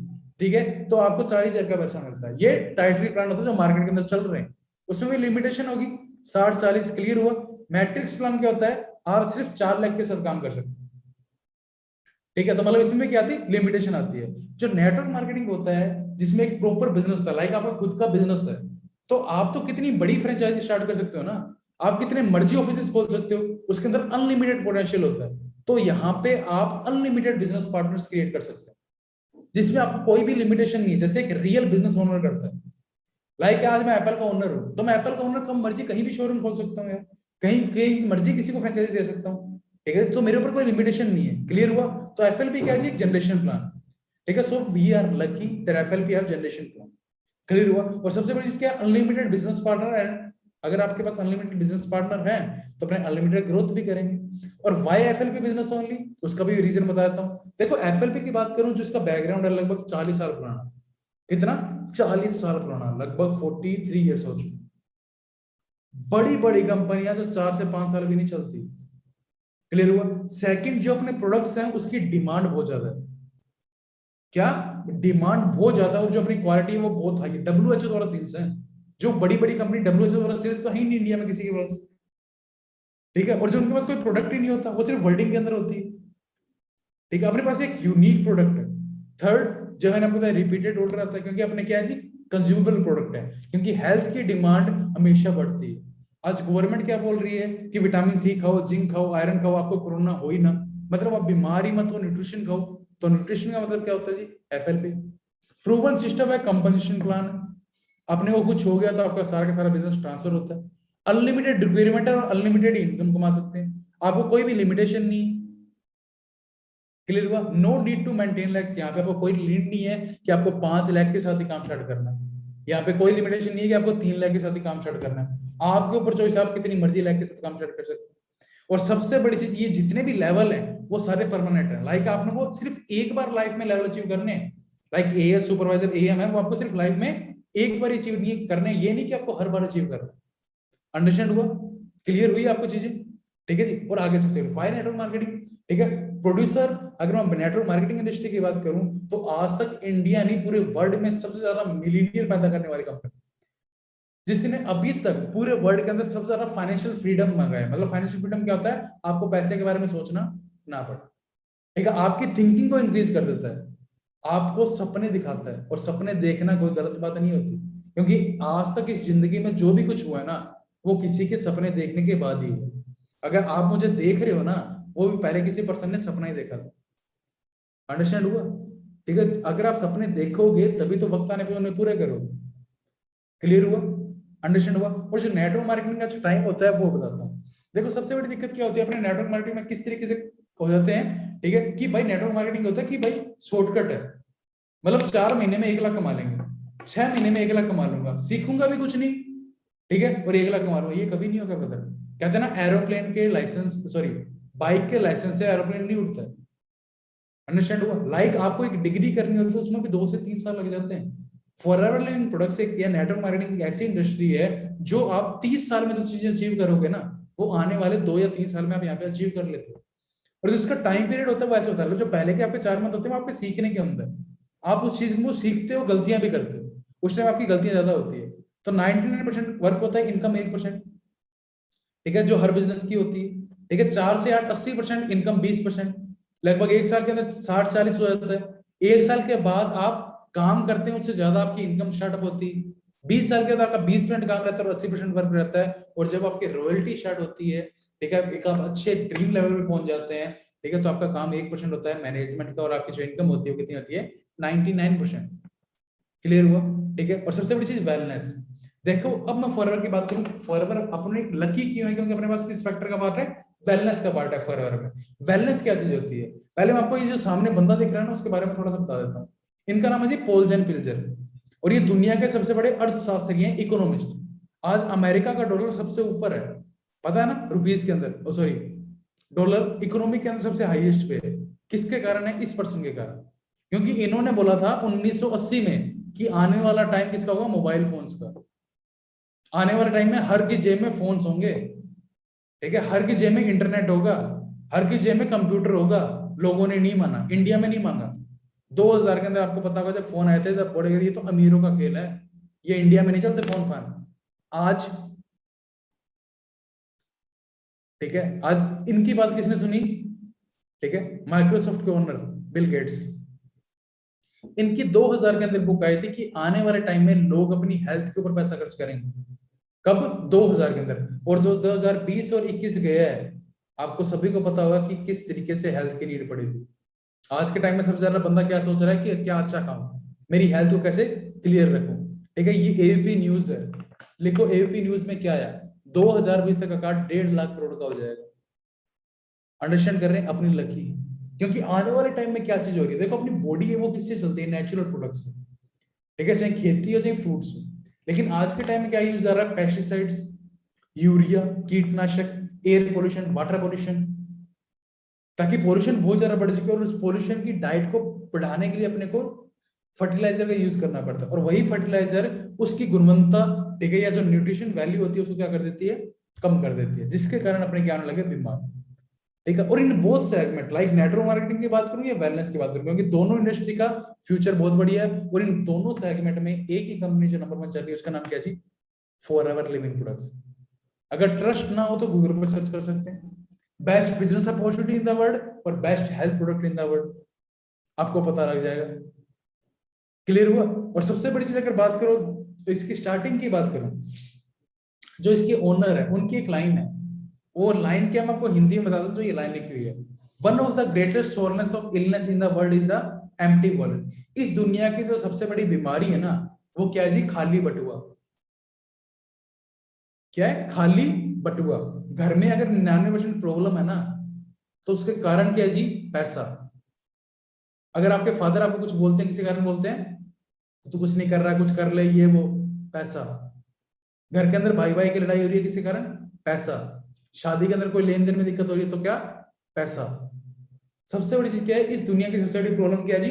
ठीक है, तो आपको 40,000 का पैसा मिलता है। ये ट्राइटरी प्लान होता है जो मार्केट के अंदर चल रहे हैं, उसमें भी लिमिटेशन होगी 60-40। क्लियर हुआ। मैट्रिक्स प्लान क्या होता है, आप सिर्फ 4 लाख के साथ काम कर सकते हैं, ठीक है। तो मतलब इसमें क्या आती है, लिमिटेशन आती है। जो नेटवर्क मार्केटिंग होता है, जिसमें एक प्रॉपर बिजनेस होता है, लाइक आपका खुद का बिजनेस है, तो आप तो कितनी बड़ी फ्रेंचाइजी स्टार्ट कर सकते हो ना, आप कितने मर्जी ऑफिस खोल सकते हो, उसके अंदर अनलिमिटेड पोटेंशियल होता है। तो यहाँ पे आप अनलिमिटेड बिजनेस पार्टनर्स क्रिएट कर सकते हैं, जिसमें आपको कोई भी लिमिटेशन नहीं है, जैसे एक रियल बिजनेस ओनर करता है। लाइक आज मैं एप्पल का ओनर हूँ, तो मैं एप्पल का ओनर कम मर्जी कहीं भी शोरूम खोल सकता हूँ यार, कहीं कहीं मर्जी किसी को फ्रेंचाइजी दे सकता हूँ, ठीक है। तो मेरे ऊपर कोई लिमिटेशन नहीं है। क्लियर हुआ। तो एफएलपी क्या है, जनरेशन प्लान, ठीक है। So we are lucky that FLP have generation plan. Clear हुआ। और सबसे बड़ी चीज क्या है, अनलिमिटेड बिजनेस पार्टनर है। अगर आपके पास अनलिमिटेड बिजनेस पार्टनर है तो अपने अनलिमिटेड ग्रोथ भी करेंगे। और वाई एफएलपी बिजनेस ओनली, उसका भी रीजन बता देता हूँ। देखो एफएलपी की बात करूं, जिसका बैकग्राउंड है लगभग 40 साल पुराना, कितना, 40 साल पुराना, लगभग 43 ईयर्स हो चुके। बड़ी बड़ी कंपनियां जो 4 से 5 साल भी नहीं चलती। क्लियर हुआ। सेकंड, जो अपने प्रोडक्ट्स हैं उसकी डिमांड बहुत ज्यादा है। क्या, डिमांड बहुत ज्यादा है, और जो अपनी क्वालिटी है वो बहुत हाई है। डब्ल्यूएचओ द्वारा सेल्स है, जो बड़ी बड़ी कंपनी डब्ल्यूएचओ द्वारा सेल्स तो है ही नहीं इंडिया में किसी के पास, ठीक है। और जो उनके पास कोई प्रोडक्ट ही नहीं होता, वो सिर्फ वर्डिंग के अंदर होती है, ठीक है। अपने पास एक यूनिक प्रोडक्ट है। थर्ड, जो मैंने आपको बताया, रिपीटेड ऑर्डर आता है, क्योंकि अपने क्या है जी, कंज्यूमेबल प्रोडक्ट है, क्योंकि हेल्थ की डिमांड हमेशा बढ़ती है। आज गवर्नमेंट क्या बोल रही है कि विटामिन सी खाओ, जिंक खाओ, आयरन खाओ, आपको कोरोना हो ही ना, मतलब आप बीमारी मत हो, न्यूट्रिशन खाओ। तो न्यूट्रिशन का मतलब क्या होता है जी, एफएलपी। प्रूवन सिस्टम है, कंपनसेशन प्लान है, अपने को कुछ हो गया तो आपका सारा का सारा बिजनेस ट्रांसफर होता है। अनलिमिटेड रिक्वायरमेंट है और अनलिमिटेड इनकम कमा सकते हैं, आपको कोई भी लिमिटेशन नहीं। क्लियर हुआ। No need to maintain lakhs, यहाँ पे आपको कोई लीड नहीं है कि आपको 5 लाख के साथ ही काम स्टार्ट करना है। यहाँ पे कोई लिमिटेशन नहीं है कि आपको 3 लाख के साथ ही काम स्टार्ट करना है। आपके ऊपर चॉइस, आप कितनी मर्जी लाख के साथ काम स्टार्ट कर सकते हैं। और सबसे बड़ी चीज, ये जितने भी लेवल है वो सारे परमानेंट है। लाइक आपने वो सिर्फ एक बार लाइफ में लेवल अचीव करने हैं, लाइक एएस सुपरवाइजर एएम है, वो आपको सिर्फ लाइफ में एक बार अचीव नहीं करने, ये नहीं कि आपको हर बार अचीव करना है। अंडरस्टैंड हुआ? क्लियर हुई आपको चीजें? ठीक है जी। और आगे सबसे वाई नेटवर्क मार्केटिंग, ठीक है। प्रोड्यूसर, अगर मैं नेटवर्क मार्केटिंग इंडस्ट्री की बात करूं तो आज तक इंडिया नहीं पूरे वर्ल्ड में सबसे ज्यादा मिलीनियर पैदा करने वाली कंपनी, जिसने अभी तक पूरे वर्ल्ड के अंदर सबसे ज्यादा फाइनेंशियल फ्रीडम मांगा है। मतलब फाइनेंशियल फ्रीडम क्या होता है? आपको पैसे के बारे में सोचना ना पड़े, ठीक है। आपकी थिंकिंग को इंक्रीज कर देता है, आपको सपने दिखाता है, और सपने देखना कोई गलत बात नहीं होती, क्योंकि आज तक इस जिंदगी में जो भी कुछ हुआ है ना, वो किसी के सपने देखने के बाद ही हुआ। अगर आप मुझे देख रहे हो ना, वो भी पहले किसी पर्सन ने सपना ही देखा था। अंडरस्टैंड हुआ? ठीक है। अगर आप सपने देखोगे तभी तो वक्त आने पे उन्हें पूरे करोगे। क्लियर हुआ? अंडरस्टैंड हुआ? और जो नेटवर्क मार्केटिंग का जो टाइम होता है वो बताता हूँ। देखो सबसे बड़ी दिक्कत क्या होती है अपने नेटवर्क मार्केटिंग में, किस तरीके से हो जाते हैं, ठीक है, कि भाई नेटवर्क मार्केटिंग होता है कि भाई शॉर्टकट है। मतलब 4 महीने में 1 लाख कमा लेंगे, 6 महीने में 1 लाख कमा लूंगा, सीखूंगा भी कुछ नहीं, ठीक है, और 1 लाख कमा लूंगा। ये कभी नहीं होगा ब्रदर। कहते हैं ना, एरोप्लेन के लाइसेंस, सॉरी, बाइक के लाइसेंस से एरोप्लेन नहीं उड़ता है। अंडरस्टैंड हुआ? लाइक आपको एक डिग्री करनी होती है, उसमें भी 2 से 3 साल लग जाते हैं। फॉरएवर लिविंग प्रोडक्ट्स एक या नेटवर्क मार्केटिंग एक ऐसी इंडस्ट्री है जो आप 30 साल में जो चीजें अचीव करोगे ना, वो आने वाले 2 या 3 साल में आप यहाँ पे अचीव कर लेते हो। और जो इसका टाइम पीरियड होता है वो ऐसे होता है, जो पहले के आपके 4 मंथ होते हैं वो आपके सीखने के अंदर, आप उस चीज को सीखते हो, गलतियां भी करते हो, उस टाइम आपकी गलतियां ज्यादा होती है। तो 99% वर्क होता है, इनकम 1%, ठीक है, जो हर बिजनेस की होती है, ठीक है। 4 से 8 80%, इनकम 20%, लगभग 1 साल के अंदर 60-40 हो जाता है। 1 साल के बाद आप काम करते हैं, उससे ज्यादा आपकी इनकम स्टार्ट होती है। 20 साल के बाद आपका 20% काम रहता है और 80% वर्क रहता है। और जब आपकी रॉयल्टी स्टार्ट होती है, ठीक है, एक आप अच्छे ड्रीम लेवल पे पहुंच जाते हैं, ठीक है, तो आपका काम 1% होता है मैनेजमेंट का, और आपकी जो इनकम होती है वो कितनी होती है? 99%। क्लियर हुआ? ठीक है। और सबसे बड़ी चीज वेलनेस। देखो अब मैं फॉरएवर की बात करूं, फॉरएवर अपने लकी क्यों है? क्योंकि अपने पास किस फैक्टर का पार्ट है? वेलनेस का पार्ट है फॉरएवर में। वेलनेस क्या चीज होती है? पहले मैं आपको ये जो सामने बंदा दिख रहा है ना, उसके बारे में थोड़ा सा बता देता हूँ। इनका नाम है जी पॉल जेन पिल्जर, और ये दुनिया के सबसे बड़े अर्थशास्त्री हैं, इकोनॉमिस्ट। आज अमेरिका का डॉलर सबसे ऊपर है, पता है ना, रुपीज के अंदर, सॉरी, डॉलर इकोनॉमी के अंदर सबसे हाईएस्ट पे है। किसके कारण है? इस पर्सन के कारण। क्योंकि इन्होंने बोला था 1980 में कि आने वाला टाइम किसका होगा? मोबाइल फोन्स का। आने वाले टाइम में हर की जेब में फोन्स होंगे, ठीक है, हर की जेब में इंटरनेट होगा, हर की जेब में कंप्यूटर होगा। लोगों ने नहीं माना, इंडिया में नहीं मांगा। 2000 के अंदर आपको पता होगा जब फोन आए थे तब बोले ये तो अमीरों का खेल है, ये इंडिया में नहीं चलते फोन फान। आज, ठीक है, आज इनकी बात किसने सुनी? ठीक है, माइक्रोसॉफ्ट के ओनर बिल गेट्स। इनकी 2000 के अंदर बुक आई थी कि आने वाले टाइम में लोग अपनी हेल्थ के ऊपर पैसा खर्च करेंगे। कब? 2000 के अंदर। और जो 2020 और 21 गया है, आपको सभी को पता होगा कि किस तरीके से हेल्थ की नीड पड़ी थी। आज के टाइम में सबसे ज्यादा बंदा क्या सोच रहा है कि क्या अच्छा खाऊं, मेरी हेल्थ को कैसे क्लियर रखूं, ठीक है। ये एबीपी न्यूज है, लिखो एबीपी न्यूज में क्या आया, 2020 तक का कार्ड 1.5 लाख करोड़ का हो जाएगा। अंडरस्टैंड कर रहे हैं? अपनी लकी। क्योंकि आने वाले टाइम में क्या चीज हो रही है, देखो अपनी बॉडी है वो किससे चलती है? नेचुरल प्रोडक्ट से, ठीक है, चाहे खेती हो चाहे फ्रूट्स हो। लेकिन आज के टाइम में क्या यूज आ रहा है? पेस्टिसाइड्स, यूरिया, कीटनाशक, एयर पोल्यूशन, वाटर पोल्यूशन, ताकि पोल्यूशन बहुत ज्यादा बढ़ चुकी है। और उस पोल्यूशन की डाइट को बढ़ाने के लिए अपने को फर्टिलाइजर का यूज करना पड़ता है, और वही फर्टिलाइजर उसकी गुणवत्ता, ठीक है, या जो न्यूट्रिशन वैल्यू होती है उसको क्या कर देती है? कम कर देती है, जिसके कारण अपने क्या होने लगे? बीमार, ठीक है। और in both segment, like network marketing की बात करूं या वेलनेस की बात करूं, क्योंकि दोनों इंडस्ट्री का फ्यूचर बहुत बढ़िया है। और इन दोनों सेगमेंट में एक ही कंपनी जो नंबर 1 चल रही है उसका नाम क्या जी? Forever living products. अगर ट्रस्ट ना हो तो गूगल पर सर्च कर सकते हैं, best business opportunity in the world और best health product in the world, आपको पता लग जाएगा। क्लियर हुआ? और सबसे बड़ी चीज अगर बात करो तो इसकी स्टार्टिंग की बात करूं, जो इसके ओनर है उनकी एक लाइन है, वो लाइन क्या मैं आपको हिंदी में बता दूं, जो ये लाइन लिखी हुई है, one of the greatest sources of illness in the world is the empty wallet. इस दुनिया की जो सबसे बड़ी बीमारी है ना, वो क्या है जी? खाली बटुआ। क्या है? खाली बटुआ। घर में अगर 99% प्रॉब्लम है ना, तो उसके कारण क्या है जी? पैसा। अगर आपके फादर आपको कुछ बोलते हैं, किसी कारण बोलते हैं, तू कुछ नहीं कर रहा, कुछ कर ले, ये वो, पैसा। घर के अंदर भाई भाई की लड़ाई हो रही है, किसी कारण? पैसा। शादी के अंदर कोई लेन देन में दिक्कत हो रही है, तो क्या? पैसा। सबसे बड़ी चीज क्या है? इस दुनिया की सबसे बड़ी प्रॉब्लम क्या है जी?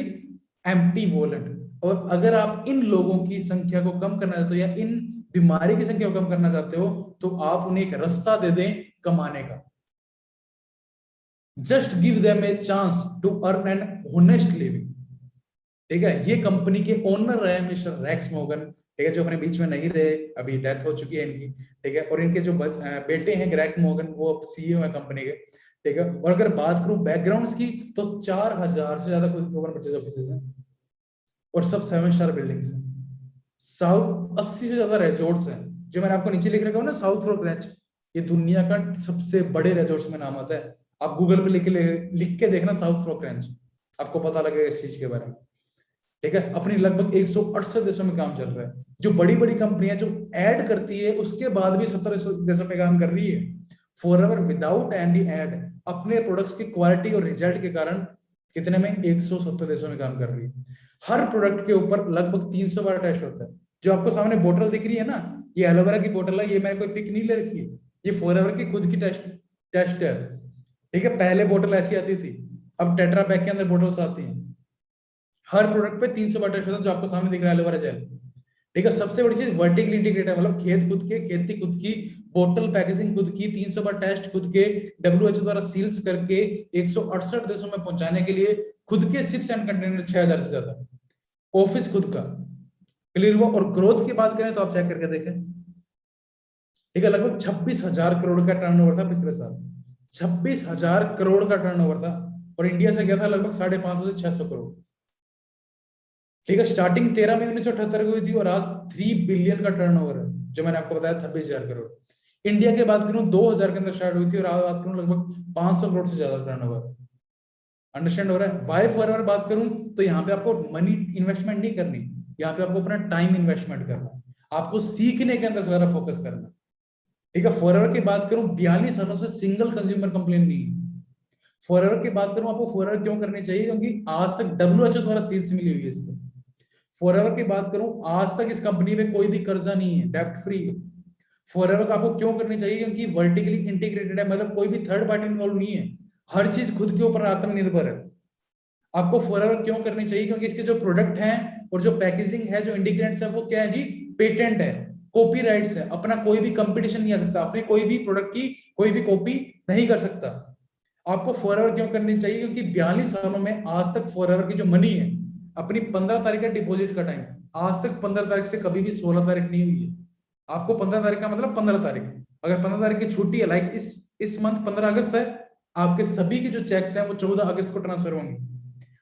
Empty wallet. और अगर आप इन लोगों की संख्या को कम करना चाहते हो या इन बीमारी की संख्या को कम करना चाहते हो, तो आप उन्हें एक रास्ता दे दें कमाने का। Just give them a chance to earn an honest living. ठीक है, ये कंपनी के ओनर है मिस्टर रैक्स मॉर्गन, ठीक है, जो अपने बीच में नहीं रहे, अभी डेथ हो चुकी है इनकी, ठीक है। और इनके जो बेटे हैं ग्रेग मॉर्गन, वो अब सीईओ है कंपनी के, ठीक है। और अगर बात करूं बैकग्राउंड्स की, तो 4000 से ज्यादा गवर्नमेंट परचेज ऑफिसेज हैं और सब 7 स्टार बिल्डिंग्स हैं। साउथ 80 से ज्यादा रिजॉर्ट्स हैं, जो मैंने आपको नीचे लिख रखा हूं ना, साउथ रॉक रैंच, ये दुनिया का सबसे बड़े रिजॉर्ट्स में नाम आता है। आप गूगल पे लिख के देखना साउथ रॉक रैंच, आपको पता लगेगा इस चीज के बारे में, ठीक है। अपनी लगभग 168 देशों में काम चल रहा है। जो बड़ी बड़ी कंपनियां जो ऐड करती है उसके बाद भी 70 देशों में काम कर रही है। फॉरएवर विदाउट एनी ऐड अपने प्रोडक्ट्स की क्वालिटी और रिजल्ट के कारण कितने में 170 देशों में काम कर रही है। हर प्रोडक्ट के ऊपर लगभग 300 बार टेस्ट होता है। जो आपको सामने बोतल दिख रही है ना, ये एलोवेरा की बोतल है, ये मैंने कोई पिक नहीं ले रखी है, ये फॉरएवर की खुद की टेस्ट है, ठीक है। पहले बोतल ऐसी आती थी, अब टेट्रा पैक के अंदर बोतल्स आती हैं। हर प्रोडक्ट पे 300 बार टेस्ट होता है, जो आपको सामने दिख रहा है एलोवेरा जेल, ठीक है। सबसे बड़ी चीज वर्टिकली इंटीग्रेटेड है, मतलब खेत खुद के, खेती खुद की, बोतल पैकेजिंग खुद की, 300 बार टेस्ट खुद के, WHO द्वारा सील्स करके 168 देशों में पहुंचाने के लिए खुद के शिप्स एंड कंटेनर 6000 से ज्यादा, ऑफिस खुद का, क्लियर हुआ। और ग्रोथ की बात करें तो आप चेक करके देखें, ठीक है, लगभग 26,000 करोड़ का टर्नओवर था पिछले साल, 26,000 करोड़ का टर्नओवर था, और इंडिया से गया था लगभग 550 से 600 करोड़, ठीक है। स्टार्टिंग 13 मई 1978 को हुई थी, और आज 3 बिलियन का टर्नओवर है, जो मैंने आपको बताया 26,000 करोड़। इंडिया की बात करूं 2000 के अंदर स्टार्ट हुई थी, और आज बात करूं लगभग 500 करोड़ से ज्यादा टर्नओवर। अंडरस्टैंड हो रहा है? वाई फॉरएवर बात करूं तो यहाँ पे आपको मनी इन्वेस्टमेंट नहीं करनी, यहाँ पे आपको अपना टाइम इन्वेस्टमेंट करना, आपको सीखने के अंदर ज्यादा फोकस करना, ठीक है। फॉरएवर की बात करूं 42 सालों से सिंगल कंज्यूमर कंप्लेन नहीं है। फॉरएवर की बात करूं, आपको फॉरएवर क्यों करनी चाहिए? क्योंकि आज तक WHO द्वारा सील्स मिली हुई है इसको। फॉरएवर की बात करूं, आज तक इस कंपनी में कोई भी कर्जा नहीं है, डेब्ट फ्री है। फॉरएवर का आपको क्यों करनी चाहिए? क्योंकि वर्टिकली इंटीग्रेटेड है, मतलब कोई भी थर्ड पार्टी इन्वॉल्व नहीं है, हर चीज खुद के ऊपर आत्मनिर्भर है। आपको फॉरएवर क्यों करनी चाहिए? क्योंकि इसके जो प्रोडक्ट हैं और जो पैकेजिंग है, जो इंग्रेडिएंट्स है, वो क्या है जी? पेटेंट है, कॉपीराइट्स है, अपना कोई भी कंपटीशन नहीं आ सकता, अपनी कोई भी प्रोडक्ट की कोई भी कॉपी नहीं कर सकता। आपको फॉरएवर क्यों करनी चाहिए? क्योंकि 42 सालों में आज तक फॉरएवर की जो मनी है, अपनी 15 तारीख का डिपॉजिट का टाइम, आज तक 15 तारीख से कभी भी 16 तारीख नहीं हुई है। आपको 15 तारीख का मतलब 15 तारीख, अगर 15 तारीख की छुट्टी है, लाइक इस मंथ 15 अगस्त है, आपके सभी के जो चेक्स हैं वो 14 अगस्त को ट्रांसफर होंगे,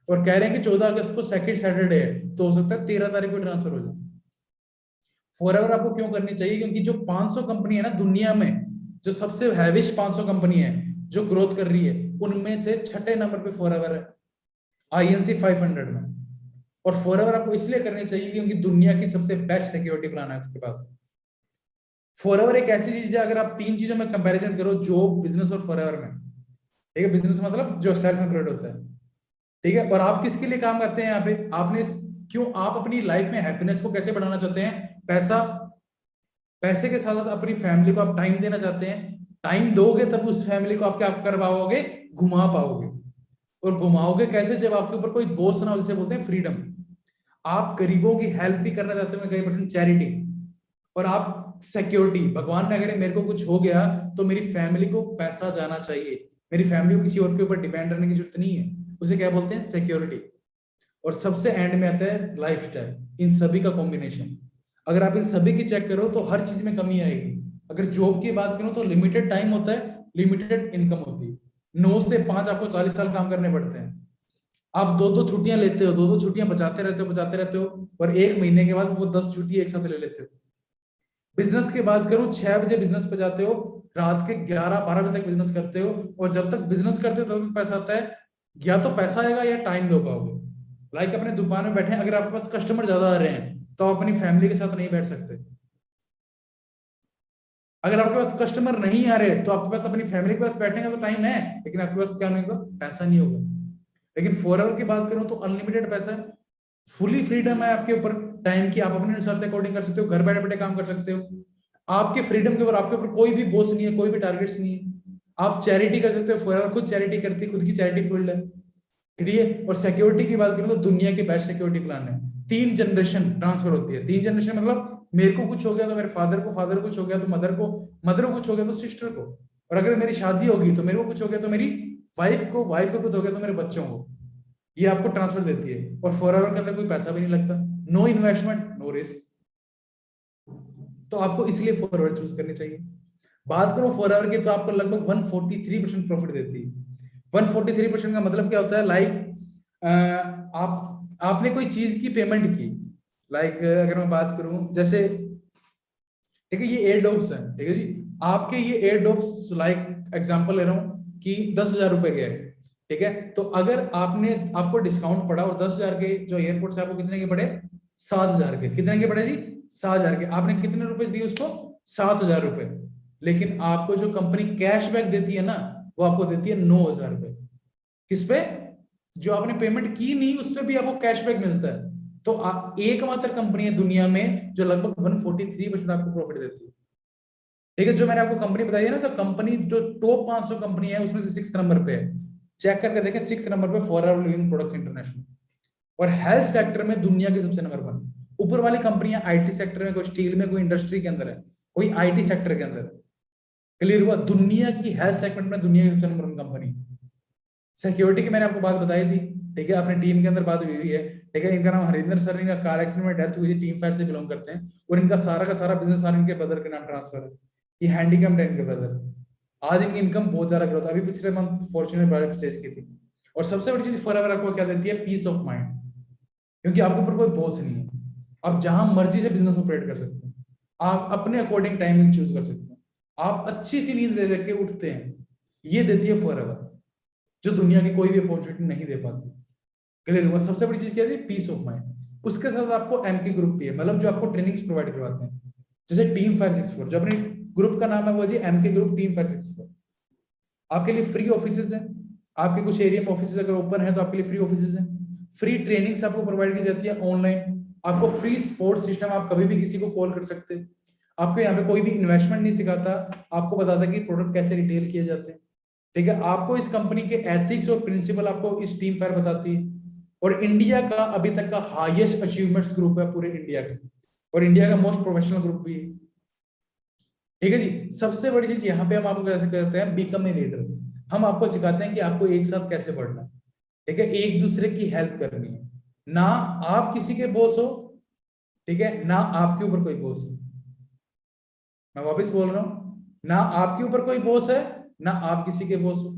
और कह रहे हैं कि 14 अगस्त को सेकंड सैटरडे है, तो हो सकता है 13 तारीख को ट्रांसफर हो जाए। फॉरएवर आपको क्यों करनी चाहिए? क्योंकि जो 500 कंपनी है ना दुनिया में, जो सबसे हैविश 500 कंपनी है जो ग्रोथ कर रही है, उनमें से 6ठे नंबर पे फॉरएवर है, INC 500 में। और फॉरएवर आपको इसलिए करनी चाहिए क्योंकि दुनिया की सबसे बेस्ट सिक्योरिटी प्लान है उसके पास। फॉरएवर एक ऐसी चीज है, अगर आप 3 चीजों में कंपैरिजन करो, जॉब, बिजनेस और फॉरएवर में, ठीक है, बिजनेस मतलब जो सेल्फ एम्प्लॉयड होता है, ठीक है, और आप किसके लिए काम करते हैं यहाँ पे? आपने क्यों, आप अपनी लाइफ में हैप्पीनेस को कैसे बढ़ाना चाहते हैं? पैसे के साथ साथ अपनी फैमिली को आप टाइम देना चाहते हैं, टाइम दोगे तब उस फैमिली को आप क्या कर पाओगे? घुमा पाओगे। और घुमाओगे कैसे? जब आपके ऊपर कोई बोझ ना हो, जिसे बोलते हैं फ्रीडम। आप गरीबों की हेल्प भी करना चाहते हो, कई परसेंट चैरिटी, और आप सिक्योरिटी, भगवान ने अगर मेरे को कुछ हो गया तो मेरी फैमिली को पैसा जाना चाहिए, मेरी फैमिली को किसी और के ऊपर डिपेंड रहने की जरूरत नहीं है, उसे क्या बोलते हैं? सिक्योरिटी। और सबसे एंड में आता है लाइफस्टाइल, इन सभी का कॉम्बिनेशन। अगर आप इन सभी की चेक करो तो हर चीज में कमी आएगी। अगर जॉब की बात करूं तो लिमिटेड टाइम होता है, लिमिटेड इनकम होती है, 9 से 5 आपको 40 साल काम करने पड़ते हैं। आप 2-2 छुट्टियां लेते हो, 2-2 छुट्टियां बचाते रहते हो, और 1 महीने के बाद वो 10 छुट्टी एक साथ ले लेते हो। बिजनेस की बात करूं, 6 बजे बिजनेस पे जाते हो, रात के 11-12 बजे तक बिजनेस करते हो, और जब तक बिजनेस करते हो तब तक पैसा आता है। या तो पैसा आएगा या टाइम दो पाओगे। लाइक अपने दुकान में बैठे, अगर आपके पास कस्टमर ज्यादा आ रहे हैं तो आप अपनी फैमिली के साथ नहीं बैठ सकते। अगर आपके पास कस्टमर नहीं आ रहे तो आपके पास अपनी फैमिली के पास बैठने का तो टाइम है, लेकिन आपके पास क्या नहीं होगा? पैसा नहीं होगा। लेकिन फॉरएवर की बात करूं तो अनलिमिटेड पैसा है, फुली फ्रीडम है आपके ऊपर टाइम की, आप अपने अनुसार से अकॉर्डिंग कर सकते हो, घर बैठे बैठे काम कर सकते हो। आपके फ्रीडम के ऊपर, आपके ऊपर कोई भी बॉस नहीं है, कोई भी टारगेट्स नहीं है। आप चैरिटी कर सकते हो, फॉरएवर खुद चैरिटी करती है, खुद की चैरिटी फील्ड है, ठीक है। और सिक्योरिटी की बात करूं तो दुनिया की बेस्ट सिक्योरिटी प्लान है। 3 जनरेशन ट्रांसफर होती है, 3 जनरेशन मतलब मेरे को कुछ हो गया तो मेरे फादर को कुछ हो गया तो मदर को कुछ हो गया तो सिस्टर को, और अगर मेरी शादी होगी तो मेरे को कुछ हो गया तो मेरी वाइफ को कुछ हो गया तो मेरे बच्चों को। ये आपको ट्रांसफर देती है, और फॉरएवर के अंदर कोई पैसा भी नहीं लगता, नो इन्वेस्टमेंट नो रिस्क। तो आपको इसलिए फॉरएवर चूज करनी चाहिए। बात करो फॉरएवर की तो आपको लगभग 143% प्रॉफिट देती है। 143% का मतलब क्या होता है? आपने कोई चीज की पेमेंट की, अगर मैं बात करूं, जैसे ठीक है, ये एयरडॉप्स है, ठीक है जी, आपके ये एयरडॉप्स एग्जांपल ले रहा हूं कि 10,000 रुपए के है, ठीक है, तो अगर आपको डिस्काउंट पड़ा और 10,000 के जो एयरपोर्ट से आपको कितने के पड़े? 7,000 के। कितने के पड़े जी? 7,000 के। आपने कितने रुपए दिए उसको? 7,000 रुपए। लेकिन आपको जो कंपनी कैशबैक देती है ना, वो आपको देती है 9,000 रुपए। किस पे? जो आपने पेमेंट की नहीं उस पर भी आपको कैशबैक मिलता है। तो एकमात्र कंपनी है दुनिया में जो लगभग 143% आपको प्रॉफिट देती है। ठीक है, जो मैंने आपको कंपनी बताई है ना, तो कंपनी जो टॉप 500 कंपनी है उसमें से 6 नंबर पे है। चेक करके देखें, 6 नंबर पे फॉरएवर लिविंग प्रोडक्ट्स इंटरनेशनल। और हेल्थ सेक्टर में दुनिया के सबसे नंबर 1। ऊपर वाली कंपनियां आईटी सेक्टर में, कोई स्टील में, कोई इंडस्ट्री के अंदर है, कोई आईटी सेक्टर के अंदर। क्लियर हुआ? दुनिया की हेल्थ सेगमेंट में दुनिया की सबसे नंबर 1 कंपनी। सिक्योरिटी की मैंने आपको बात बताई थी, ठीक है, अपने टीम के अंदर बात हुई है, ठीक है। इनका नाम हरिंदर सर, इनका कार एक्सीडेंट में डेथ हुई थी, टीम फायर से बिलोंग करते हैं, और इनका सारा का सारा बिजनेस सारा इनके ब्रदर के नाम ट्रांसफर है। ये हैंडीकैप्ड है इनके ब्रदर। आज इनकी इनकम बहुत ज्यादा ग्रोथ, अभी पिछले मंथ फॉर्च्यूनर प्राइवेट परचेज की थी। और सबसे बड़ी चीज फॉरएवर आपको क्या देती है? Peace of mind. क्योंकि आपके ऊपर कोई बॉस नहीं है, आप जहां मर्जी से बिजनेस ऑपरेट कर सकते हैं, आप अपने अकॉर्डिंग टाइमिंग चूज कर सकते हैं, आप अच्छी सी नींद ले के उठते हैं। ये देती है फॉरएवर, जो दुनिया की कोई भी अपॉर्चुनिटी नहीं दे पाती। क्लियर हुआ? सबसे बड़ी चीज क्या है? Peace of mind. उसके साथ आपको एमके ग्रुप भी है, मतलब जो आपको ट्रेनिंग्स प्रोवाइड करवाते हैं, जैसे टीम फायर 64, जो अपने ग्रुप का नाम है वो जी एमके ग्रुप टीम फायर 64। आपके लिए फ्री ऑफिसेज हैं, आपके कुछ एरिया में ऑफिस अगर ओपन है तो आपके लिए फ्री ऑफिसेज हैं। फ्री ट्रेनिंग्स आपको प्रोवाइड की जाती है ऑनलाइन। आपको फ्री सपोर्ट सिस्टम, आप कभी भी किसी को कॉल कर सकते हैं। आपको यहाँ पे कोई भी इन्वेस्टमेंट नहीं सिखाता, आपको बताता कि प्रोडक्ट कैसे रिटेल किए जाते हैं। ठीक है, आपको इस कंपनी के एथिक्स और प्रिंसिपल आपको इस टीम फायर बताती है। और इंडिया का अभी तक का हाईएस्ट अचीवमेंट्स ग्रुप है पूरे इंडिया का, और इंडिया का मोस्ट प्रोफेशनल ग्रुप भी है। ठीक है जी, सबसे बड़ी चीज यहाँ पे हम आपको कैसे कहते हैं? Become a leader. हम आपको सिखाते हैं कि आपको एक साथ कैसे बढ़ना है, ठीक है, एक दूसरे की हेल्प करनी है, ना आप किसी के बॉस हो, ठीक है, ना आपके ऊपर कोई बॉस है। मैं वापस बोल रहा हूं, ना आपके ऊपर कोई बॉस है, ना आप किसी के बॉस हो।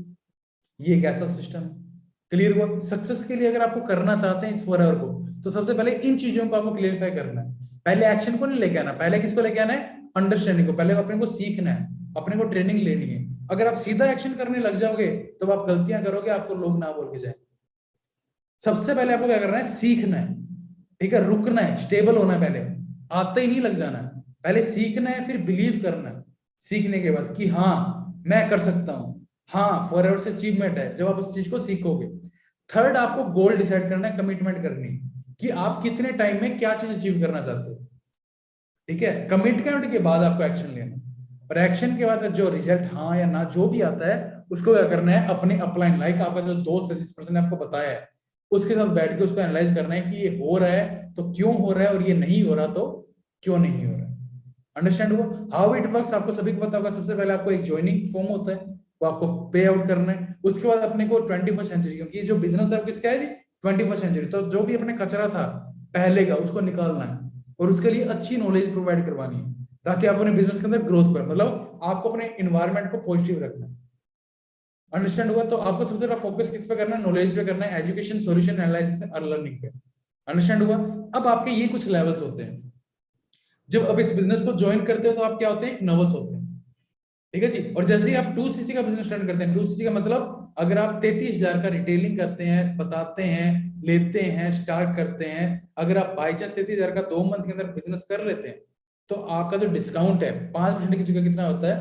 ये एक ऐसा सिस्टम है। क्लियर हुआ? सक्सेस के लिए अगर आपको करना चाहते हैं इस फॉरएवर को, तो सबसे पहले इन चीजों को आपको क्लियरफाई करना है। पहले एक्शन को नहीं लेके आना, पहले किसको लेके आना है? अंडरस्टैंडिंग को। पहले अपने को सीखना है, अपने को ट्रेनिंग लेनी है। अगर आप सीधा एक्शन करने लग जाओगे तो आप गलतियां करोगे, आपको लोग ना बोल के जाए। सबसे पहले आपको क्या करना है? सीखना है, ठीक है, रुकना है, स्टेबल होना है। पहले आते ही नहीं लग जाना है, पहले सीखना है, फिर बिलीव करना है। सीखने के बाद कि हाँ मैं कर सकता हूं, हाँ फॉरएवर से अचीवमेंट है, जब आप उस चीज को सीखोगे। थर्ड, आपको गोल डिसाइड करना है, कमिटमेंट करनी है कि आप कितने टाइम में क्या चीज अचीव करना चाहते हो। ठीक है, कमिटमेंट के बाद आपको एक्शन लेना है, और एक्शन के बाद जो रिजल्ट हाँ या ना जो भी आता है उसको क्या करना है? अपने अपलाइन, आपका जो दोस्त है जिस पर्सन ने आपको बताया है, उसके साथ बैठ के उसको एनालाइज करना है कि ये हो रहा है तो क्यों हो रहा है, और ये नहीं हो रहा तो क्यों नहीं हो रहा है। अंडरस्टैंड हुआ? हाउ इट वर्क्स आपको सभी को पता होगा। सबसे पहले आपको एक ज्वाइनिंग फॉर्म होता है, वो आपको पे आउट करना है। उसके बाद अपने को 21st सेंचुरी, क्योंकि जो बिजनेस है वो किसका है जी? 21st century. तो जो भी अपने कचरा था पहले का उसको निकालना है, और उसके लिए अच्छी नॉलेज प्रोवाइड करवानी है, ताकि आप अपने बिजनेस के अंदर ग्रोथ कर, मतलब आपको अपने इन्वायरमेंट को पॉजिटिव रखना है। अंडरस्टैंड हुआ? तो आपको सबसे बड़ा फोकस किस पे करना है? नॉलेज पे करना है, एजुकेशन, सॉल्यूशन, एनालिसिस और लर्निंग पे। अंडरस्टैंड हुआ? अब आपके ये कुछ लेवल्स होते हैं। जब अब इस बिजनेस को ज्वाइन करते हो तो आप क्या होते हैं? एक नर्वस होते हैं, ठीक है जी। और जैसे ही आप 2cc का बिजनेस रन करते हैं, 2cc का मतलब अगर आप 33,000 का रिटेलिंग करते हैं, बताते हैं, लेते हैं, स्टार्ट करते हैं, अगर आप बाई चांस 33,000 का 2 मंथ के अंदर बिजनेस कर लेते हैं, तो आपका जो डिस्काउंट है 5% की जगह कितना होता है?